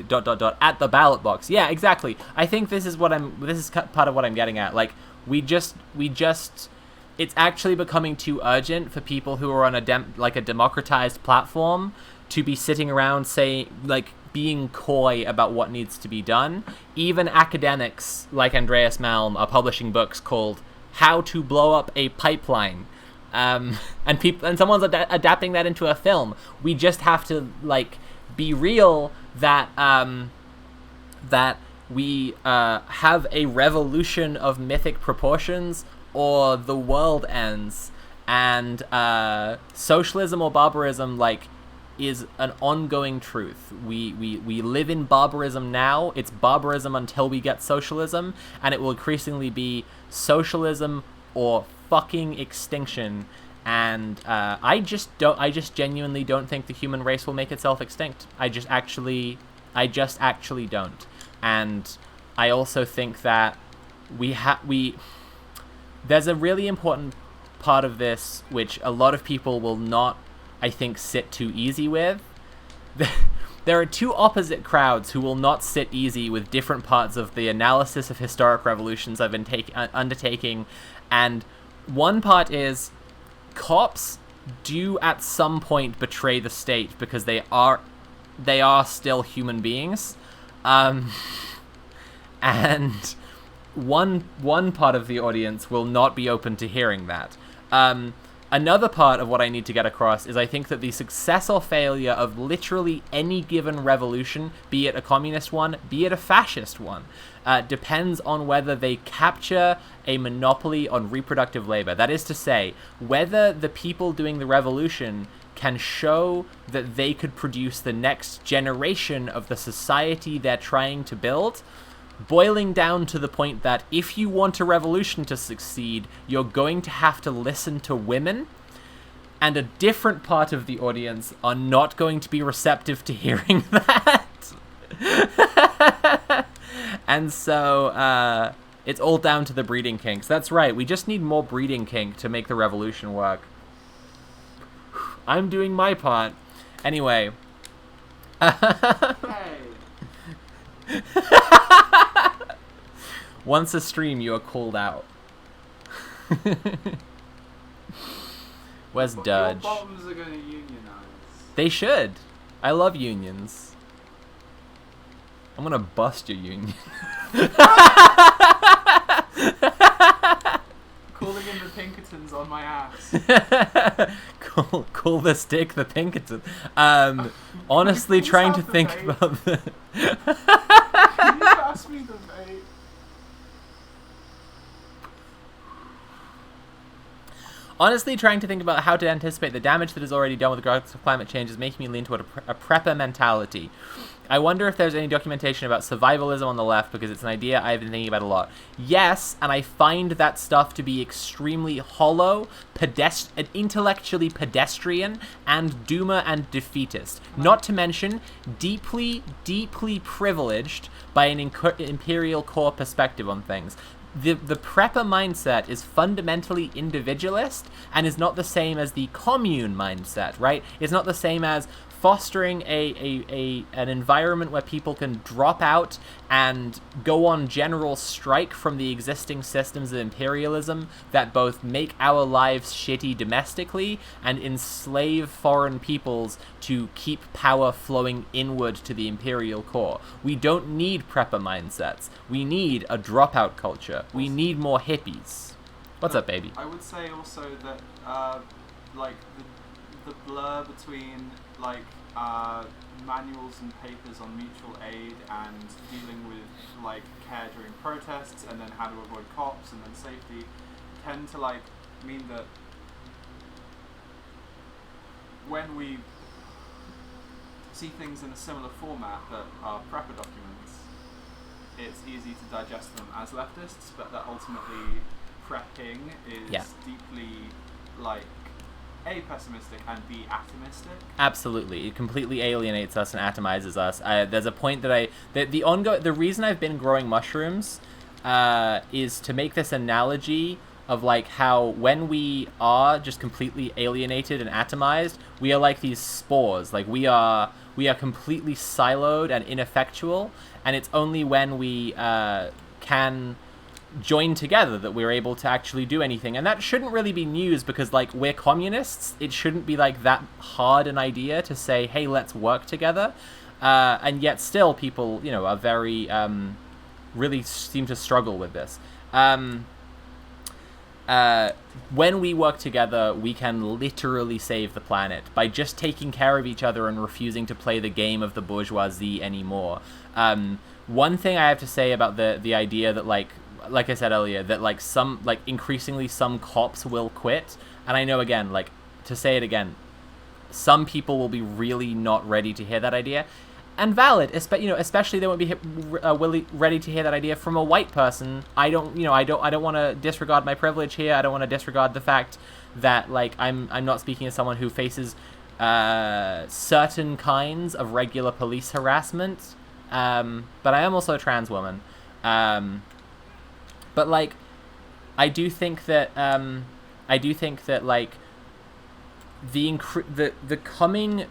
At the ballot box. Yeah, exactly. I think this is part of what I'm getting at. Like, we just. It's actually becoming too urgent for people who are on a democratized platform to be sitting around being coy about what needs to be done. Even academics like Andreas Malm are publishing books called "How to Blow Up a Pipeline." And someone's adapting that into a film. We just have to be real that we have a revolution of mythic proportions, or the world ends. And socialism or barbarism is an ongoing truth. We live in barbarism now. It's barbarism until we get socialism, and it will increasingly be socialism or fucking extinction. And I just genuinely don't think the human race will make itself extinct. I just actually don't. And I also think that there's a really important part of this which a lot of people will not, I think, sit too easy with. There are two opposite crowds who will not sit easy with different parts of the analysis of historic revolutions I've been undertaking. And one part is, cops do at some point betray the state because they are still human beings. And one part of the audience will not be open to hearing that. Another part of what I need to get across is I think that the success or failure of literally any given revolution, be it a communist one, be it a fascist one, depends on whether they capture a monopoly on reproductive labor. That is to say, whether the people doing the revolution can show that they could produce the next generation of the society they're trying to build, boiling down to the point that if you want a revolution to succeed, you're going to have to listen to women, and a different part of the audience are not going to be receptive to hearing that. And so it's all down to the breeding kinks. That's right, we just need more breeding kink to make the revolution work. I'm doing my part. Anyway. Hey. Once a stream, you are called out. Where's Dudge? Your bottoms are going to unionize. They should. I love unions. I'm gonna bust your union. Calling in the Pinkertons on my ass. Call the stick the Pinkerton. Honestly, trying to think about the... Can you pass me the vape? Honestly, trying to think about how to anticipate the damage that is already done with regards to climate change is making me lean toward a prepper mentality. I wonder if there's any documentation about survivalism on the left, because it's an idea I've been thinking about a lot. Yes, and I find that stuff to be extremely hollow, intellectually pedestrian, and doomer and defeatist. Not to mention, deeply, deeply privileged by an imperial core perspective on things. The prepper mindset is fundamentally individualist and is not the same as the commune mindset, right? It's not the same as fostering an environment where people can drop out and go on general strike from the existing systems of imperialism that both make our lives shitty domestically and enslave foreign peoples to keep power flowing inward to the imperial core. We don't need prepper mindsets. We need a dropout culture. We need more hippies. What's up, baby? I would say also that, like, the blur between, like, manuals and papers on mutual aid and dealing with, like, care during protests and then how to avoid cops and then safety tend to, like, mean that when we see things in a similar format that are prepper documents, it's easy to digest them as leftists, but that ultimately prepping is deeply, like, A, pessimistic, and B, atomistic. Absolutely. It completely alienates us and atomizes us. There's a point that the reason I've been growing mushrooms is to make this analogy of, like, how when we are just completely alienated and atomized, we are like these spores. Like, we are completely siloed and ineffectual, and it's only when we can join together that we're able to actually do anything. And that shouldn't really be news because, like, we're communists. It shouldn't be, like, that hard an idea to say, hey, let's work together. And yet still people, you know, are very, really seem to struggle with this. When we work together, we can literally save the planet by just taking care of each other and refusing to play the game of the bourgeoisie anymore. One thing I have to say about the idea that, like I said earlier, that, like, increasingly some cops will quit. And I know, again, like, to say it again, some people will be really not ready to hear that idea. And valid, especially they won't be ready to hear that idea from a white person. I don't want to disregard my privilege here. I don't want to disregard the fact that, like, I'm not speaking as someone who faces certain kinds of regular police harassment. But I am also a trans woman. But, like, I do think that like the coming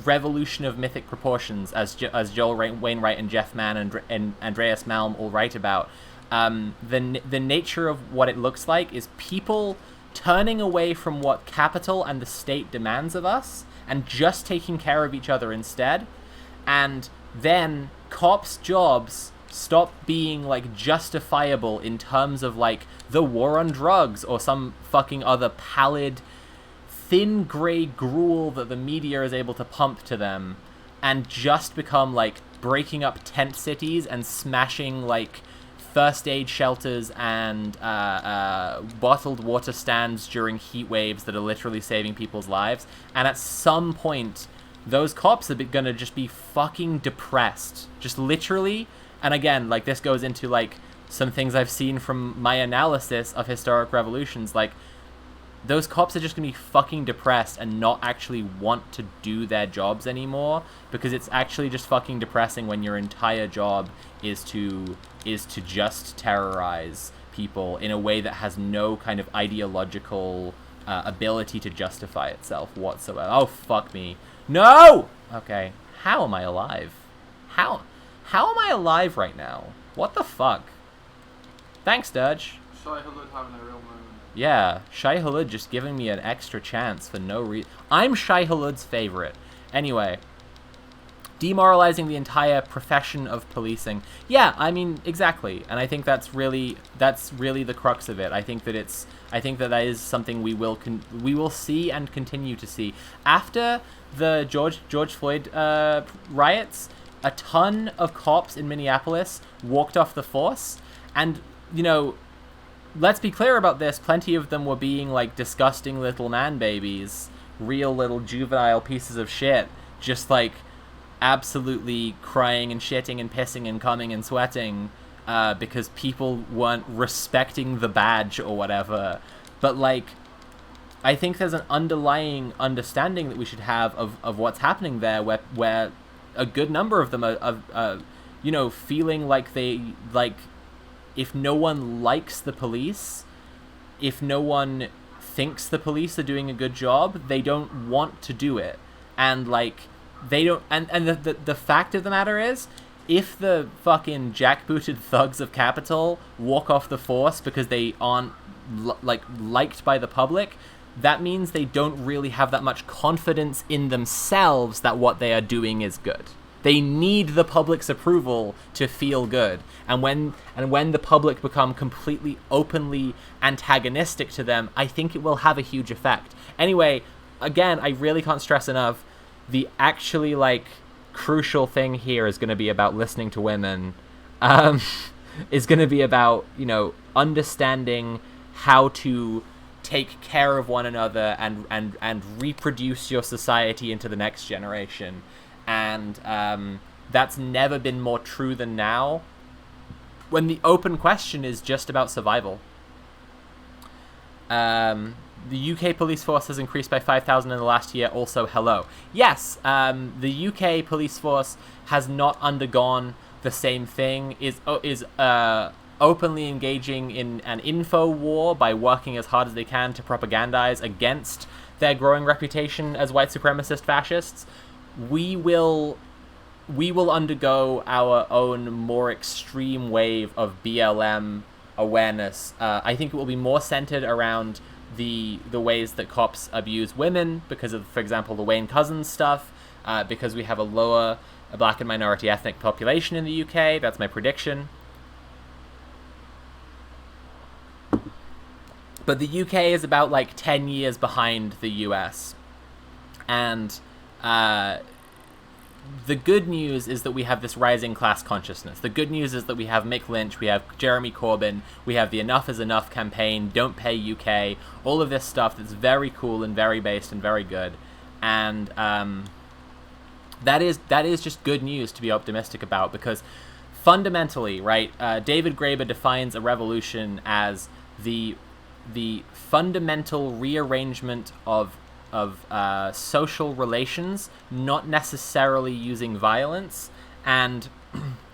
revolution of mythic proportions, as Joel Wainwright and Jeff Mann and Andreas Malm all write about, the nature of what it looks like is people turning away from what capital and the state demands of us and just taking care of each other instead, and then cops' jobs stop being, like, justifiable in terms of, like, the war on drugs or some fucking other pallid, thin gray gruel that the media is able to pump to them, and just become, like, breaking up tent cities and smashing, like, first aid shelters and bottled water stands during heat waves that are literally saving people's lives. And at some point, those cops are gonna just be fucking depressed. Just literally. And again, like, this goes into, like, some things I've seen from my analysis of historic revolutions. Like, those cops are just gonna be fucking depressed and not actually want to do their jobs anymore, because it's actually just fucking depressing when your entire job is to just terrorize people in a way that has no kind of ideological ability to justify itself whatsoever. Oh, fuck me. No! Okay. How am I alive? How am I alive right now? What the fuck? Thanks, Dirge. Shai Hulud having a real moment. Yeah, Shai Hulud just giving me an extra chance for no reason. I'm Shai Hulud's favorite. Anyway, demoralizing the entire profession of policing. Yeah, I mean, exactly. And I think that's really the crux of it. I think that that is something we will see and continue to see. After the George Floyd riots, a ton of cops in Minneapolis walked off the force, and, you know, let's be clear about this, plenty of them were being, like, disgusting little man babies, real little juvenile pieces of shit, just, like, absolutely crying and shitting and pissing and coming and sweating because people weren't respecting the badge or whatever. But, like, I think there's an underlying understanding that we should have of what's happening there, where a good number of them are you know, feeling like they, like, if no one likes the police, if no one thinks the police are doing a good job, they don't want to do it. And, like, they don't, and the fact of the matter is, if the fucking jackbooted thugs of Capitol walk off the force because they aren't, liked by the public, that means they don't really have that much confidence in themselves that what they are doing is good. They need the public's approval to feel good. And when the public become completely openly antagonistic to them, I think it will have a huge effect. Anyway, again, I really can't stress enough, the actually, like, crucial thing here is going to be about listening to women. Is going to be about, you know, understanding how to take care of one another and reproduce your society into the next generation. And that's never been more true than now, when the open question is just about survival. The UK police force has increased by 5,000 in the last year. Also, hello. Yes, the UK police force has not undergone the same thing, is openly engaging in an info war by working as hard as they can to propagandize against their growing reputation as white supremacist fascists. We will undergo our own more extreme wave of BLM awareness. I think it will be more centered around the ways that cops abuse women because of, for example, the Wayne Couzens stuff, because we have a lower black and minority ethnic population in the UK. That's my prediction. But the UK is about, like, 10 years behind the US. And the good news is that we have this rising class consciousness. The good news is that we have Mick Lynch, we have Jeremy Corbyn, we have the Enough is Enough campaign, Don't Pay UK, all of this stuff that's very cool and very based and very good. And that is just good news to be optimistic about, because fundamentally, right, David Graeber defines a revolution as the fundamental rearrangement of social relations, not necessarily using violence. And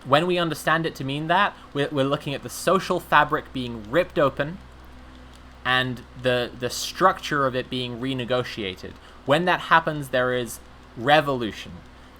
when we understand it to mean that, we're looking at the social fabric being ripped open and the structure of it being renegotiated. When that happens, there is revolution.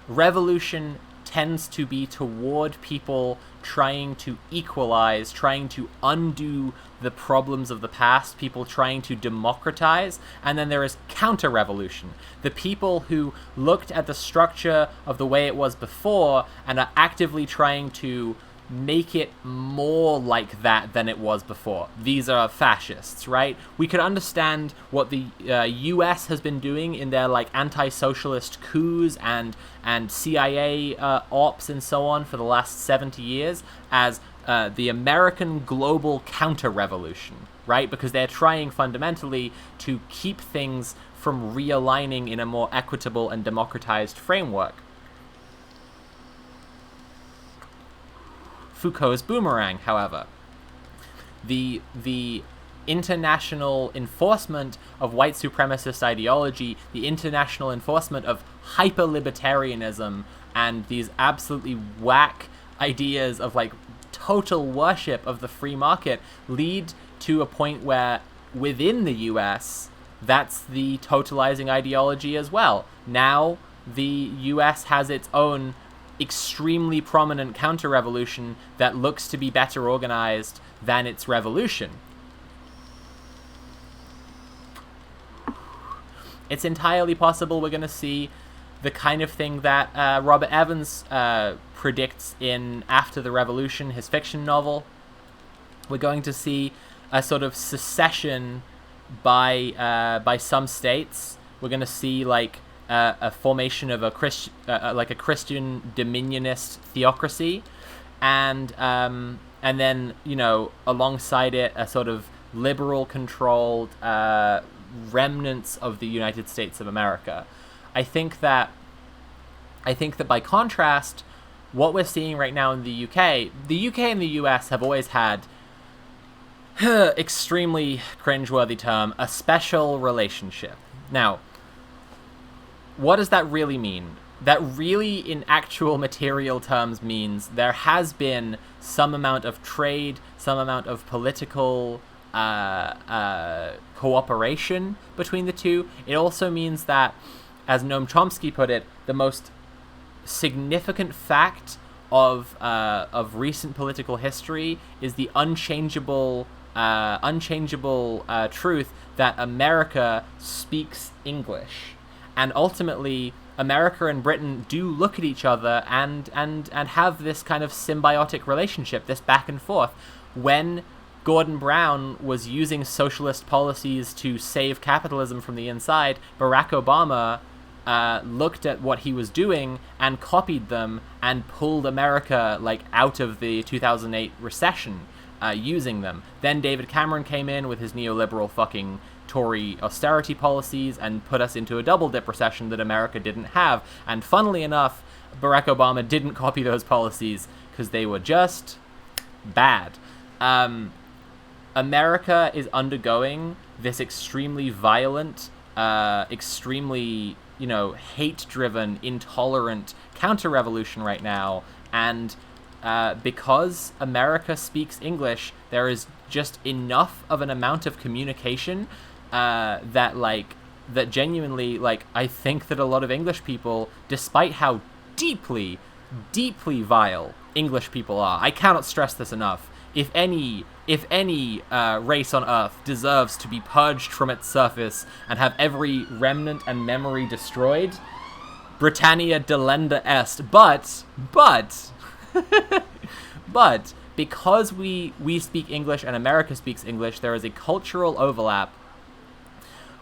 Revolution tends to be toward people trying to equalize, trying to undo the problems of the past, people trying to democratize. And then there is counter-revolution, the people who looked at the structure of the way it was before and are actively trying to make it more like that than it was before. These are fascists, right? We could understand what the US has been doing in their, like, anti-socialist coups and CIA ops and so on for the last 70 years as the American global counter-revolution, right? Because they're trying fundamentally to keep things from realigning in a more equitable and democratized framework. Foucault's boomerang, however. The international enforcement of white supremacist ideology, the international enforcement of hyper-libertarianism, and these absolutely whack ideas of, like, total worship of the free market lead to a point where within the US, that's the totalizing ideology as well. Now, the US has its own extremely prominent counter-revolution that looks to be better organized than its revolution. It's entirely possible we're going to see the kind of thing that Robert Evans predicts in After the Revolution, his fiction novel. We're going to see a sort of secession by some states. We're going to see like a formation of a Christian dominionist theocracy, and then, you know, alongside it a sort of liberal controlled remnants of the United States of America. I think that by contrast, what we're seeing right now in the UK and the US have always had extremely cringeworthy term, a special relationship. Now, what does that really mean? That really, in actual material terms, means there has been some amount of trade, some amount of political cooperation between the two. It also means that, as Noam Chomsky put it, the most significant fact of recent political history is the unchangeable truth that America speaks English, and ultimately America and Britain do look at each other and have this kind of symbiotic relationship, this back and forth. When Gordon Brown was using socialist policies to save capitalism from the inside, Barack Obama looked at what he was doing and copied them and pulled America like out of the 2008 recession using them. Then David Cameron came in with his neoliberal fucking Tory austerity policies and put us into a double dip recession that America didn't have. And funnily enough, Barack Obama didn't copy those policies because they were just bad. America is undergoing this extremely violent, extremely, you know, hate-driven, intolerant counter-revolution right now, and because America speaks English, there is just enough of an amount of communication that genuinely, like, I think that a lot of English people, despite how deeply, deeply vile English people are, I cannot stress this enough, if any race on Earth deserves to be purged from its surface and have every remnant and memory destroyed, Britannia delenda est. But because we speak English and America speaks English, there is a cultural overlap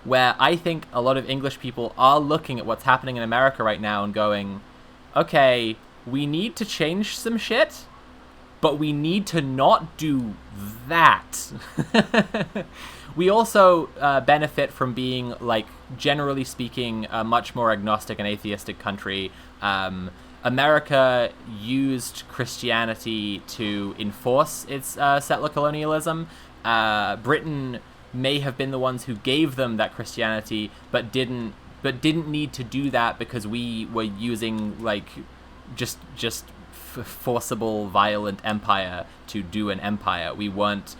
where I think a lot of English people are looking at what's happening in America right now and going, okay, we need to change some shit, but we need to not do that. We also benefit from being, like, generally speaking, a much more agnostic and atheistic country. America used Christianity to enforce its settler colonialism. Britain may have been the ones who gave them that Christianity, but didn't need to do that because we were using, like, just forcible, violent empire to do an empire. We weren't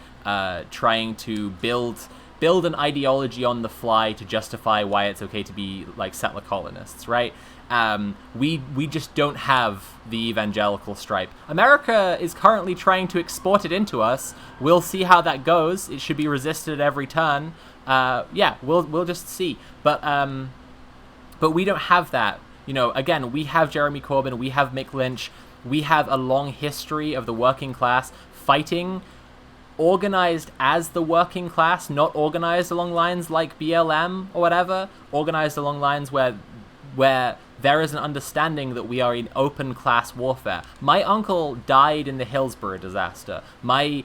trying to build an ideology on the fly to justify why it's okay to be, like, settler colonists, right? We just don't have the evangelical stripe. America is currently trying to export it into us. We'll see how that goes. It should be resisted at every turn. Yeah, we'll just see. But we don't have that. You know, again, we have Jeremy Corbyn, we have Mick Lynch, we have a long history of the working class fighting, organized as the working class, not organized along lines like BLM or whatever, organized along lines where there is an understanding that we are in open class warfare. My uncle died in the Hillsborough disaster. My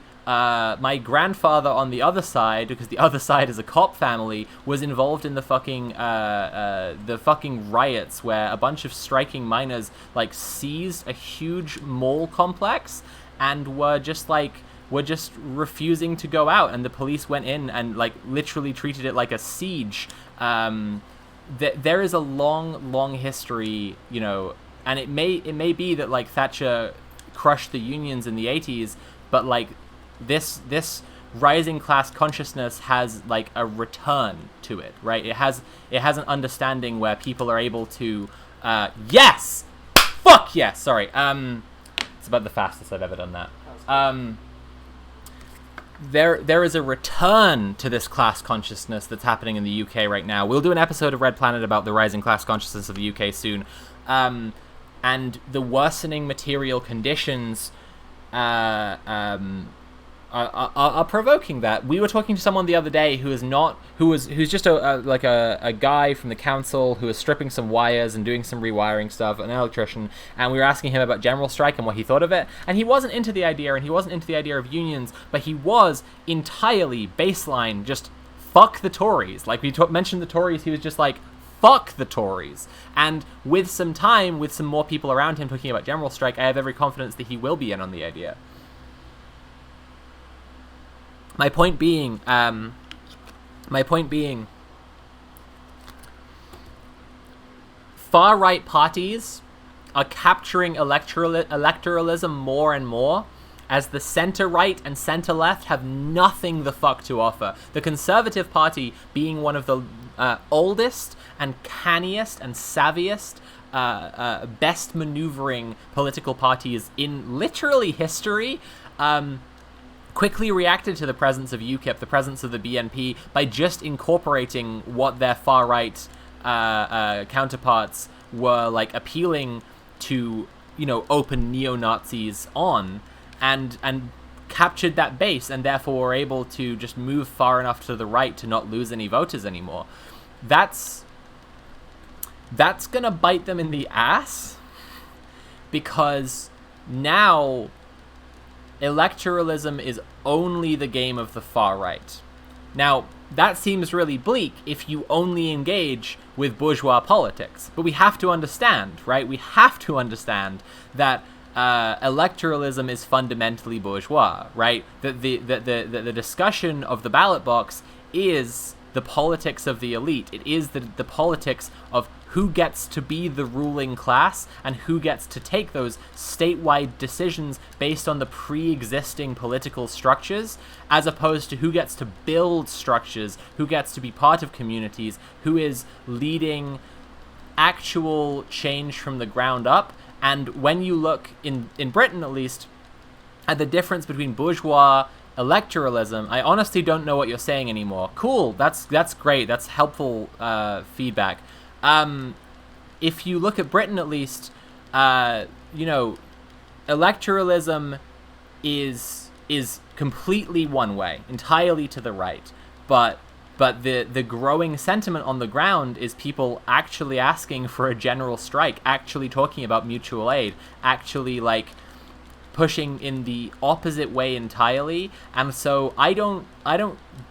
grandfather on the other side, because the other side is a cop family, was involved in the fucking riots where a bunch of striking miners, like, seized a huge mall complex and were just refusing to go out, and the police went in and, like, literally treated it like a siege. There is a long history, you know, and it may be that, like, Thatcher crushed the unions in the 80s, but, like, this rising class consciousness has, like, a return to it, right? It has an understanding where people are able to yes, fuck yes, sorry, it's about the fastest I've ever done that. there is a return to this class consciousness that's happening in the UK right now. We'll do an episode of Red Planet about the rising class consciousness of the UK soon. And the worsening material conditions are provoking that. We were talking to someone the other day who's just a guy from the council who was stripping some wires and doing some rewiring stuff, an electrician, and we were asking him about general strike and what he thought of it, and he wasn't into the idea, and he wasn't into the idea of unions, but he was entirely baseline just fuck the Tories. Like, we mentioned the Tories, he was just like, fuck the Tories. And with some time, with some more people around him talking about general strike, I have every confidence that he will be in on the idea. My point being, far-right parties are capturing electoralism more and more, as the center-right and center-left have nothing the fuck to offer. The Conservative Party, being one of the oldest and canniest and savviest, best maneuvering political parties in literally history, quickly reacted to the presence of UKIP, the presence of the BNP, by just incorporating what their far-right counterparts were, like, appealing to, open neo-Nazis on, and captured that base, and therefore were able to just move far enough to the right to not lose any voters anymore. That's gonna bite them in the ass, because now electoralism is only the game of the far right. Now, that seems really bleak if you only engage with bourgeois politics. But we have to understand, right? We have to understand that electoralism is fundamentally bourgeois, right? That the discussion of the ballot box is the politics of the elite. It is the politics of who gets to be the ruling class and who gets to take those statewide decisions based on the pre-existing political structures, as opposed to who gets to build structures, who gets to be part of communities, who is leading actual change from the ground up. And when you look, in Britain at least, at the difference between bourgeois electoralism, I honestly don't know what you're saying anymore. Cool, that's great, that's helpful feedback. If you look at Britain at least, electoralism is completely one way, entirely to the right. But the growing sentiment on the ground is people actually asking for a general strike, actually talking about mutual aid, actually, like, pushing in the opposite way entirely. And so I don't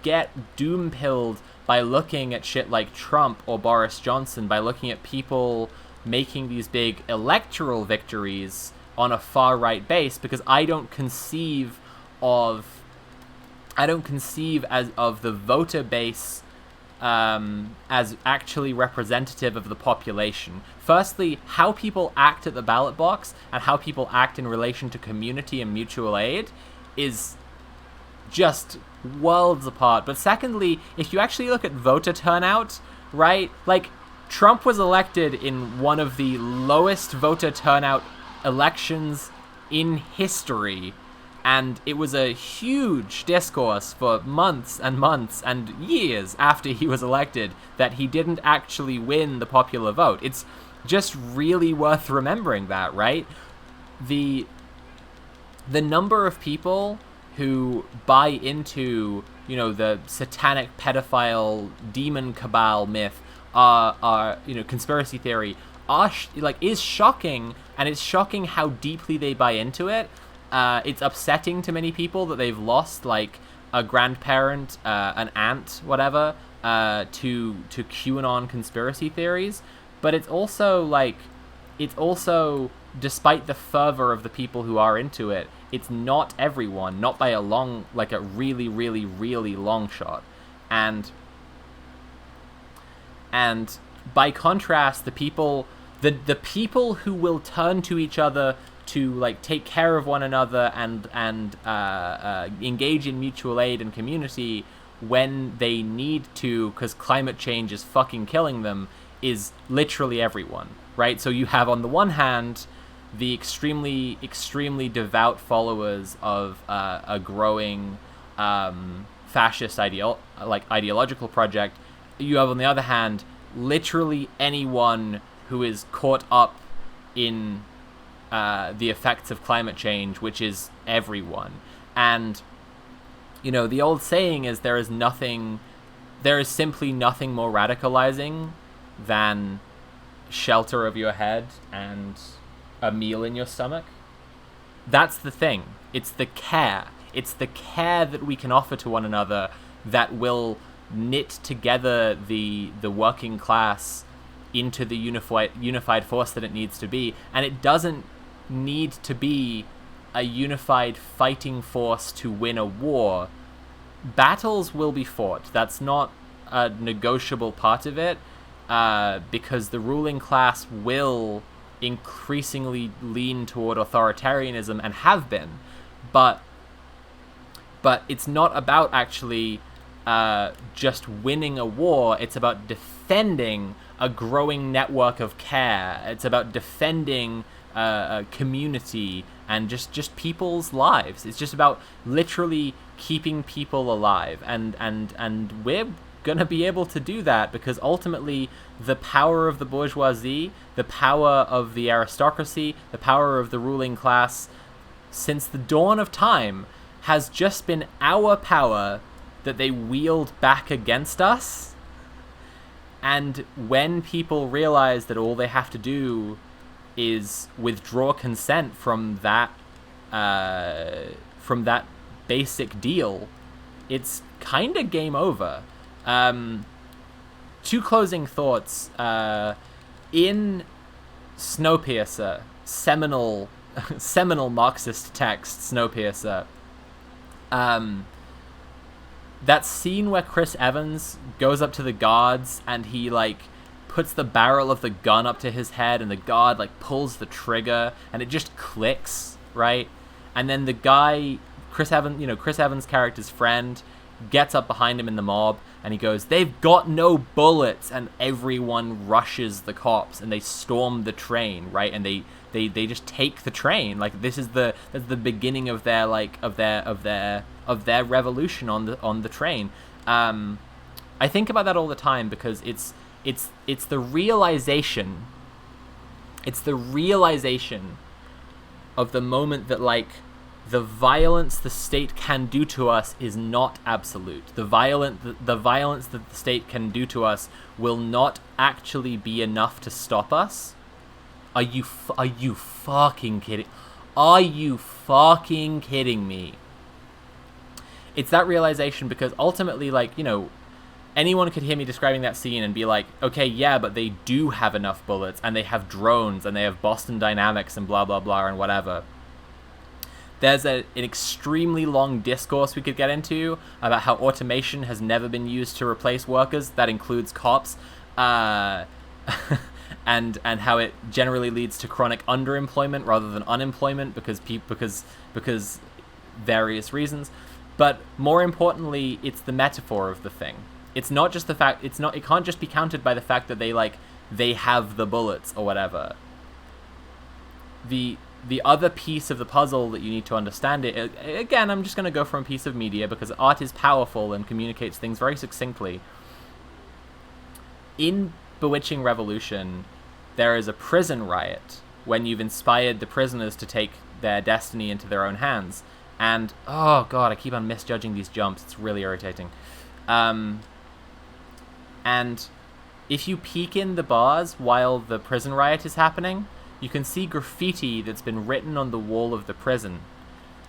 get doom-pilled by looking at shit like Trump or Boris Johnson, by looking at people making these big electoral victories on a far-right base, because I don't conceive of the voter base as actually representative of the population. Firstly, how people act at the ballot box and how people act in relation to community and mutual aid is just worlds apart. But secondly, if you actually look at voter turnout, right, like, Trump was elected in one of the lowest voter turnout elections in history, and it was a huge discourse for months and months and years after he was elected that he didn't actually win the popular vote. It's just really worth remembering that, right? The number of people who buy into, the satanic pedophile demon cabal myth, conspiracy theory, is shocking, and it's shocking how deeply they buy into it. It's upsetting to many people that they've lost, like, a grandparent, an aunt, whatever, to QAnon conspiracy theories. But it's also, despite the fervor of the people who are into it, it's not everyone, not by a really, really, really long shot. And by contrast, the people who will turn to each other to, like, take care of one another and engage in mutual aid and community when they need to, because climate change is fucking killing them, is literally everyone, right? So you have, on the one hand, the extremely, extremely devout followers of a growing fascist ideological project. You have, on the other hand, literally anyone who is caught up in the effects of climate change, which is everyone. And, the old saying is there is simply nothing more radicalizing than shelter over your head and a meal in your stomach. That's the thing. It's the care. It's the care that we can offer to one another that will knit together the working class into the unified force that it needs to be. And it doesn't need to be a unified fighting force to win a war. Battles will be fought. That's not a negotiable part of it, because the ruling class will increasingly lean toward authoritarianism and have been. But it's not about actually just winning a war. It's about defending a growing network of care. It's about defending a community and just people's lives. It's just about literally keeping people alive. And we're gonna be able to do that because ultimately the power of the bourgeoisie, the power of the aristocracy, the power of the ruling class since the dawn of time has just been our power that they wield back against us. And when people realize that all they have to do is withdraw consent from that basic deal, it's kind of game over. Two closing thoughts. In Snowpiercer, seminal Marxist text, Snowpiercer, that scene where Chris Evans goes up to the guards and he puts the barrel of the gun up to his head and the guard pulls the trigger and it just clicks, right? And then the guy, Chris Evans' character's friend, gets up behind him in the mob and he goes, "They've got no bullets," and everyone rushes the cops and they storm the train, right? And they just take the train. That's the beginning of their revolution on the train. I think about that all the time because it's the realization. It's the realization of the moment that the violence the state can do to us is not absolute. The violence that the state can do to us will not actually be enough to stop us. Are you fucking kidding? Are you fucking kidding me? It's that realization because ultimately, anyone could hear me describing that scene and be like, okay, yeah, but they do have enough bullets and they have drones and they have Boston Dynamics and blah, blah, blah, and whatever. There's an extremely long discourse we could get into about how automation has never been used to replace workers. That includes cops, and how it generally leads to chronic underemployment rather than unemployment because various reasons. But more importantly, it's the metaphor of the thing. It's not just the fact. It can't just be countered by the fact that they have the bullets or whatever. The other piece of the puzzle that you need to understand it, again, I'm just going to go from a piece of media because art is powerful and communicates things very succinctly. In Bewitching Revolution, there is a prison riot when you've inspired the prisoners to take their destiny into their own hands. And, oh god, I keep on misjudging these jumps. It's really irritating. And if you peek in the bars while the prison riot is happening, you can see graffiti that's been written on the wall of the prison.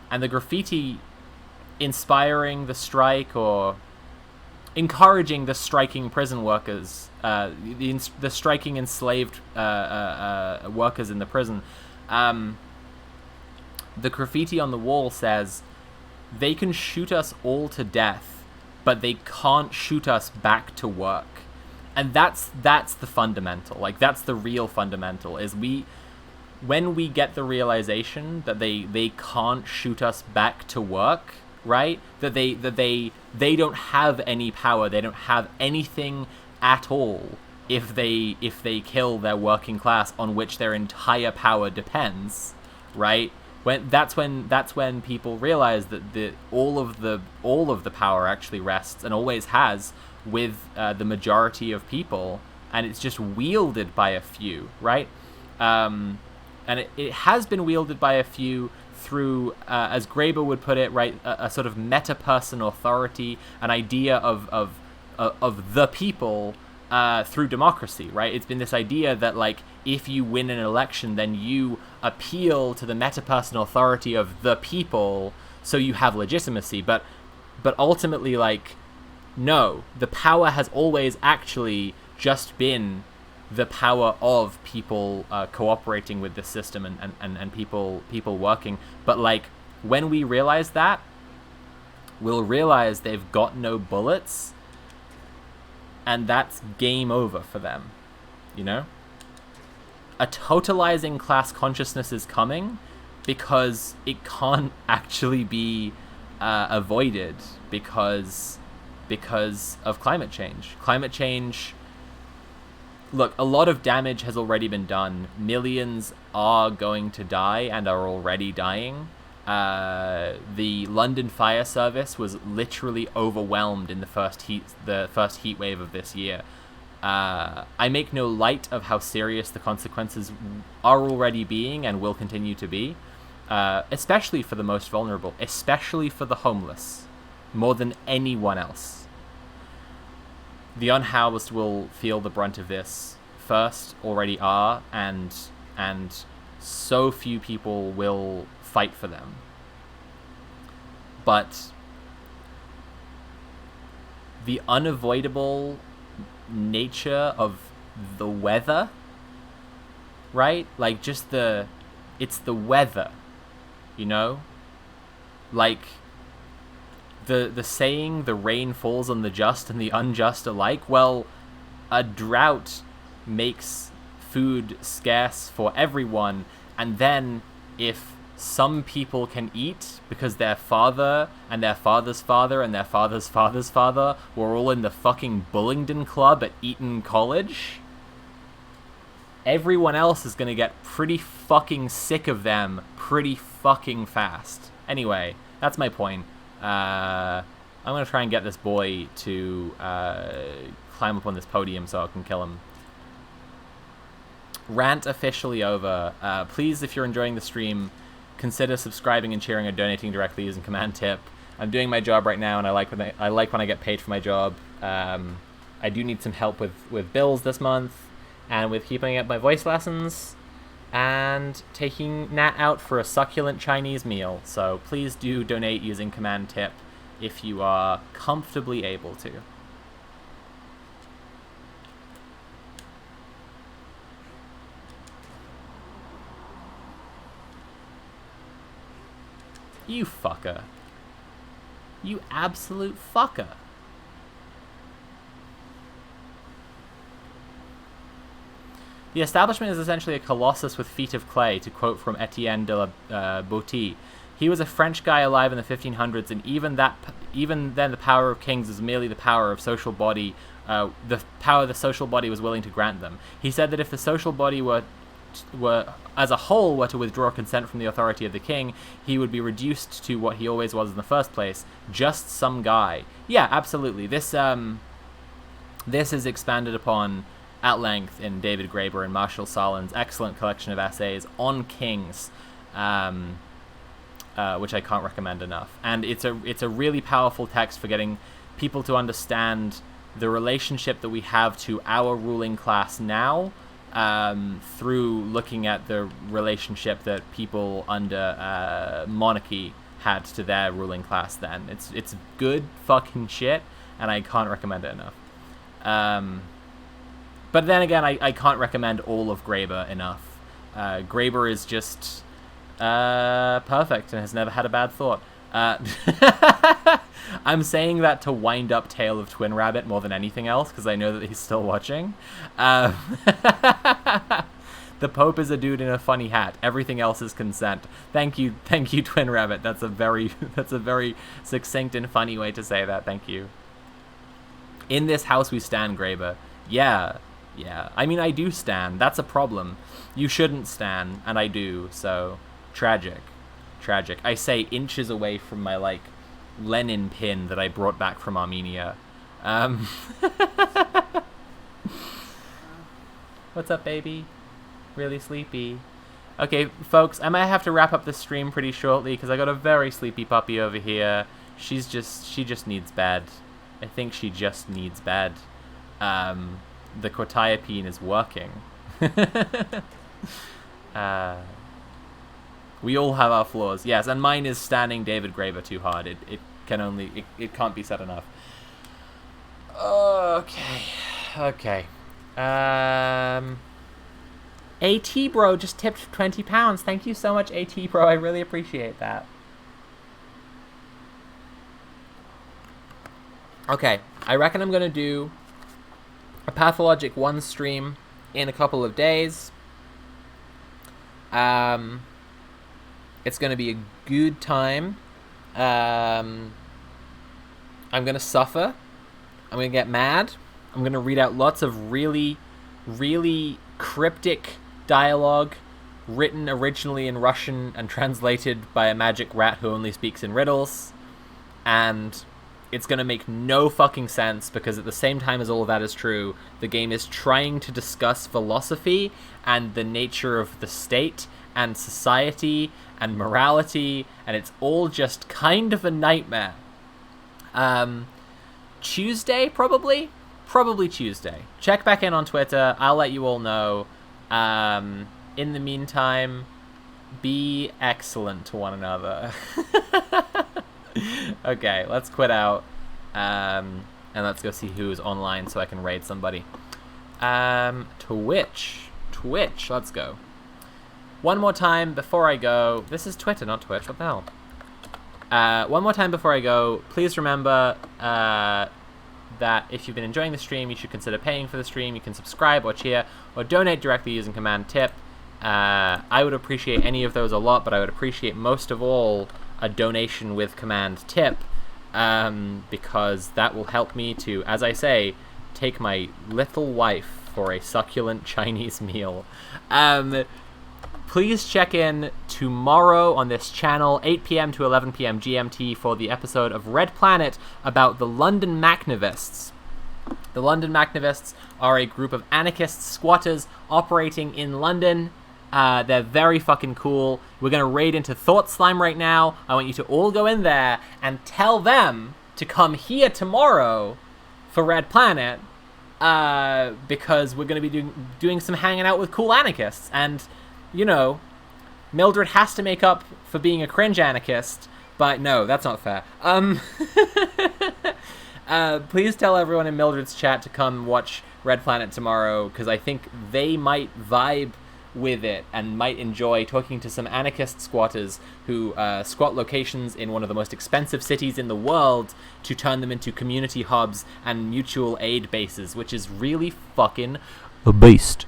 And the graffiti inspiring the strike or encouraging the striking prison workers, the striking enslaved workers in the prison. The graffiti on the wall says, "They can shoot us all to death, but they can't shoot us back to work." And that's the fundamental. That's the real fundamental, is when we get the realization that they can't shoot us back to work, right? That they don't have any power, they don't have anything at all if they kill their working class on which their entire power depends, right? That's when people realize that all of the power actually rests and always has with the majority of people, and it's just wielded by a few, right? And it has been wielded by a few through, as Graeber would put it, right, a sort of meta-person authority, an idea of the people through democracy, right? It's been this idea that, like, if you win an election, then you appeal to the meta-person authority of the people, so you have legitimacy. But ultimately, like, no, the power has always actually just been the power of people cooperating with the system and people working. But, like, when we realize that, we'll realize they've got no bullets, and that's game over for them, you know? A totalizing class consciousness is coming because it can't actually be avoided because of climate change. Climate change... Look, a lot of damage has already been done. Millions are going to die and are already dying. The London Fire Service was literally overwhelmed in the first heat wave of this year. I make no light of how serious the consequences are already being and will continue to be, especially for the most vulnerable, especially for the homeless, more than anyone else. The unhoused will feel the brunt of this first, already are, and so few people will fight for them. But the unavoidable nature of the weather, right? Like, just it's the weather, you know? Like, the saying, the rain falls on the just and the unjust alike, well, a drought makes food scarce for everyone, and then if some people can eat because their father and their father's father and their father's father's father were all in the fucking Bullingdon Club at Eton College, everyone else is gonna get pretty fucking sick of them pretty fucking fast. Anyway, that's my point. I'm gonna try and get this boy to climb up on this podium so I can kill him. Rant officially over. Please, if you're enjoying the stream, consider subscribing and cheering or donating directly using command tip. I'm doing my job right now, and I like when I get paid for my job. I do need some help with bills this month, and with keeping up my voice lessons, and taking Nat out for a succulent Chinese meal. So please do donate using command tip if you are comfortably able to. You fucker. You absolute fucker. The establishment is essentially a colossus with feet of clay, to quote from Etienne de la Boetie. He was a French guy alive in the 1500s, and even then the power of kings is merely the power of social body, the power the social body was willing to grant them. He said that if the social body were as a whole were to withdraw consent from the authority of the king, he would be reduced to what he always was in the first place, just some guy. Yeah, absolutely. This is expanded upon at length in David Graeber and Marshall Sahlins' excellent collection of essays on kings, which I can't recommend enough. And it's a really powerful text for getting people to understand the relationship that we have to our ruling class now, through looking at the relationship that people under monarchy had to their ruling class then. It's good fucking shit, and I can't recommend it enough. But then again, I can't recommend all of Graeber enough. Graeber is just perfect and has never had a bad thought. I'm saying that to wind up Tale of Twin Rabbit more than anything else, because I know that he's still watching. The Pope is a dude in a funny hat. Everything else is consent. Thank you, Twin Rabbit. That's a very succinct and funny way to say that. Thank you. In this house we stand, Graeber. Yeah. I mean, I do stand. That's a problem. You shouldn't stand, and I do. So tragic. tragic. I say inches away from my, like, Lenin pin that I brought back from Armenia. What's up, baby? Really sleepy. Okay, folks, I might have to wrap up the stream pretty shortly because I got a very sleepy puppy over here. She just needs bed. I think she just needs bed. The quetiapine is working. We all have our flaws, yes, and mine is standing David Graeber too hard. It can't be said enough. Okay. AT Bro just tipped £20. Thank you so much, AT Bro. I really appreciate that. Okay, I reckon I'm gonna do a Pathologic 1 stream in a couple of days. It's gonna be a good time. I'm gonna suffer. I'm gonna get mad. I'm gonna read out lots of really, really cryptic dialogue written originally in Russian and translated by a magic rat who only speaks in riddles. And it's going to make no fucking sense because at the same time as all of that is true, the game is trying to discuss philosophy and the nature of the state and society and morality, and it's all just kind of a nightmare. Tuesday, probably Tuesday. Check back in on Twitter. I'll let you all know. In the meantime, be excellent to one another. Okay, let's quit out. And let's go see who's online so I can raid somebody. Twitch, let's go. One more time before I go. This is Twitter, not Twitch. What the hell? One more time before I go. Please remember that if you've been enjoying the stream, you should consider paying for the stream. You can subscribe or cheer or donate directly using command tip. I would appreciate any of those a lot, but I would appreciate most of all a donation with command tip, because that will help me to, as I say, take my little wife for a succulent Chinese meal. Please check in tomorrow on this channel, 8 p.m. to 11 p.m. GMT, for the episode of Red Planet about the London Macnavists. The London Macnavists are a group of anarchist squatters operating in London. They're very fucking cool. We're going to raid into Thought Slime right now. I want you to all go in there and tell them to come here tomorrow for Red Planet, because we're going to be doing some hanging out with cool anarchists. And, you know, Mildred has to make up for being a cringe anarchist, but no, that's not fair. Please tell everyone in Mildred's chat to come watch Red Planet tomorrow, because I think they might vibe with it and might enjoy talking to some anarchist squatters who squat locations in one of the most expensive cities in the world to turn them into community hubs and mutual aid bases, which is really fucking a beast.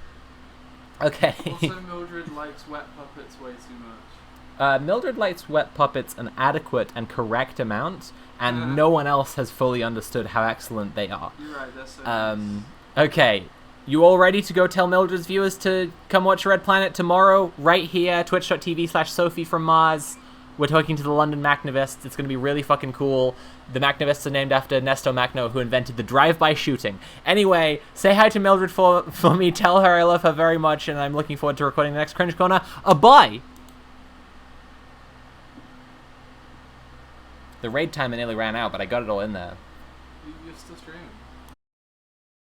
Okay. Also, Mildred likes wet puppets way too much. Mildred likes wet puppets an adequate and correct amount, and no one else has fully understood how excellent they are. You're right, that's so nice. Okay. You all ready to go tell Mildred's viewers to come watch Red Planet tomorrow, right here, twitch.tv/Sophie from Mars. We're talking to the London Macnavists. It's going to be really fucking cool. The Macnavists are named after Nesto Macno, who invented the drive-by shooting. Anyway, say hi to Mildred for me. Tell her I love her very much, and I'm looking forward to recording the next Cringe Corner. Bye! The raid timer nearly ran out, but I got it all in there. You're still streaming.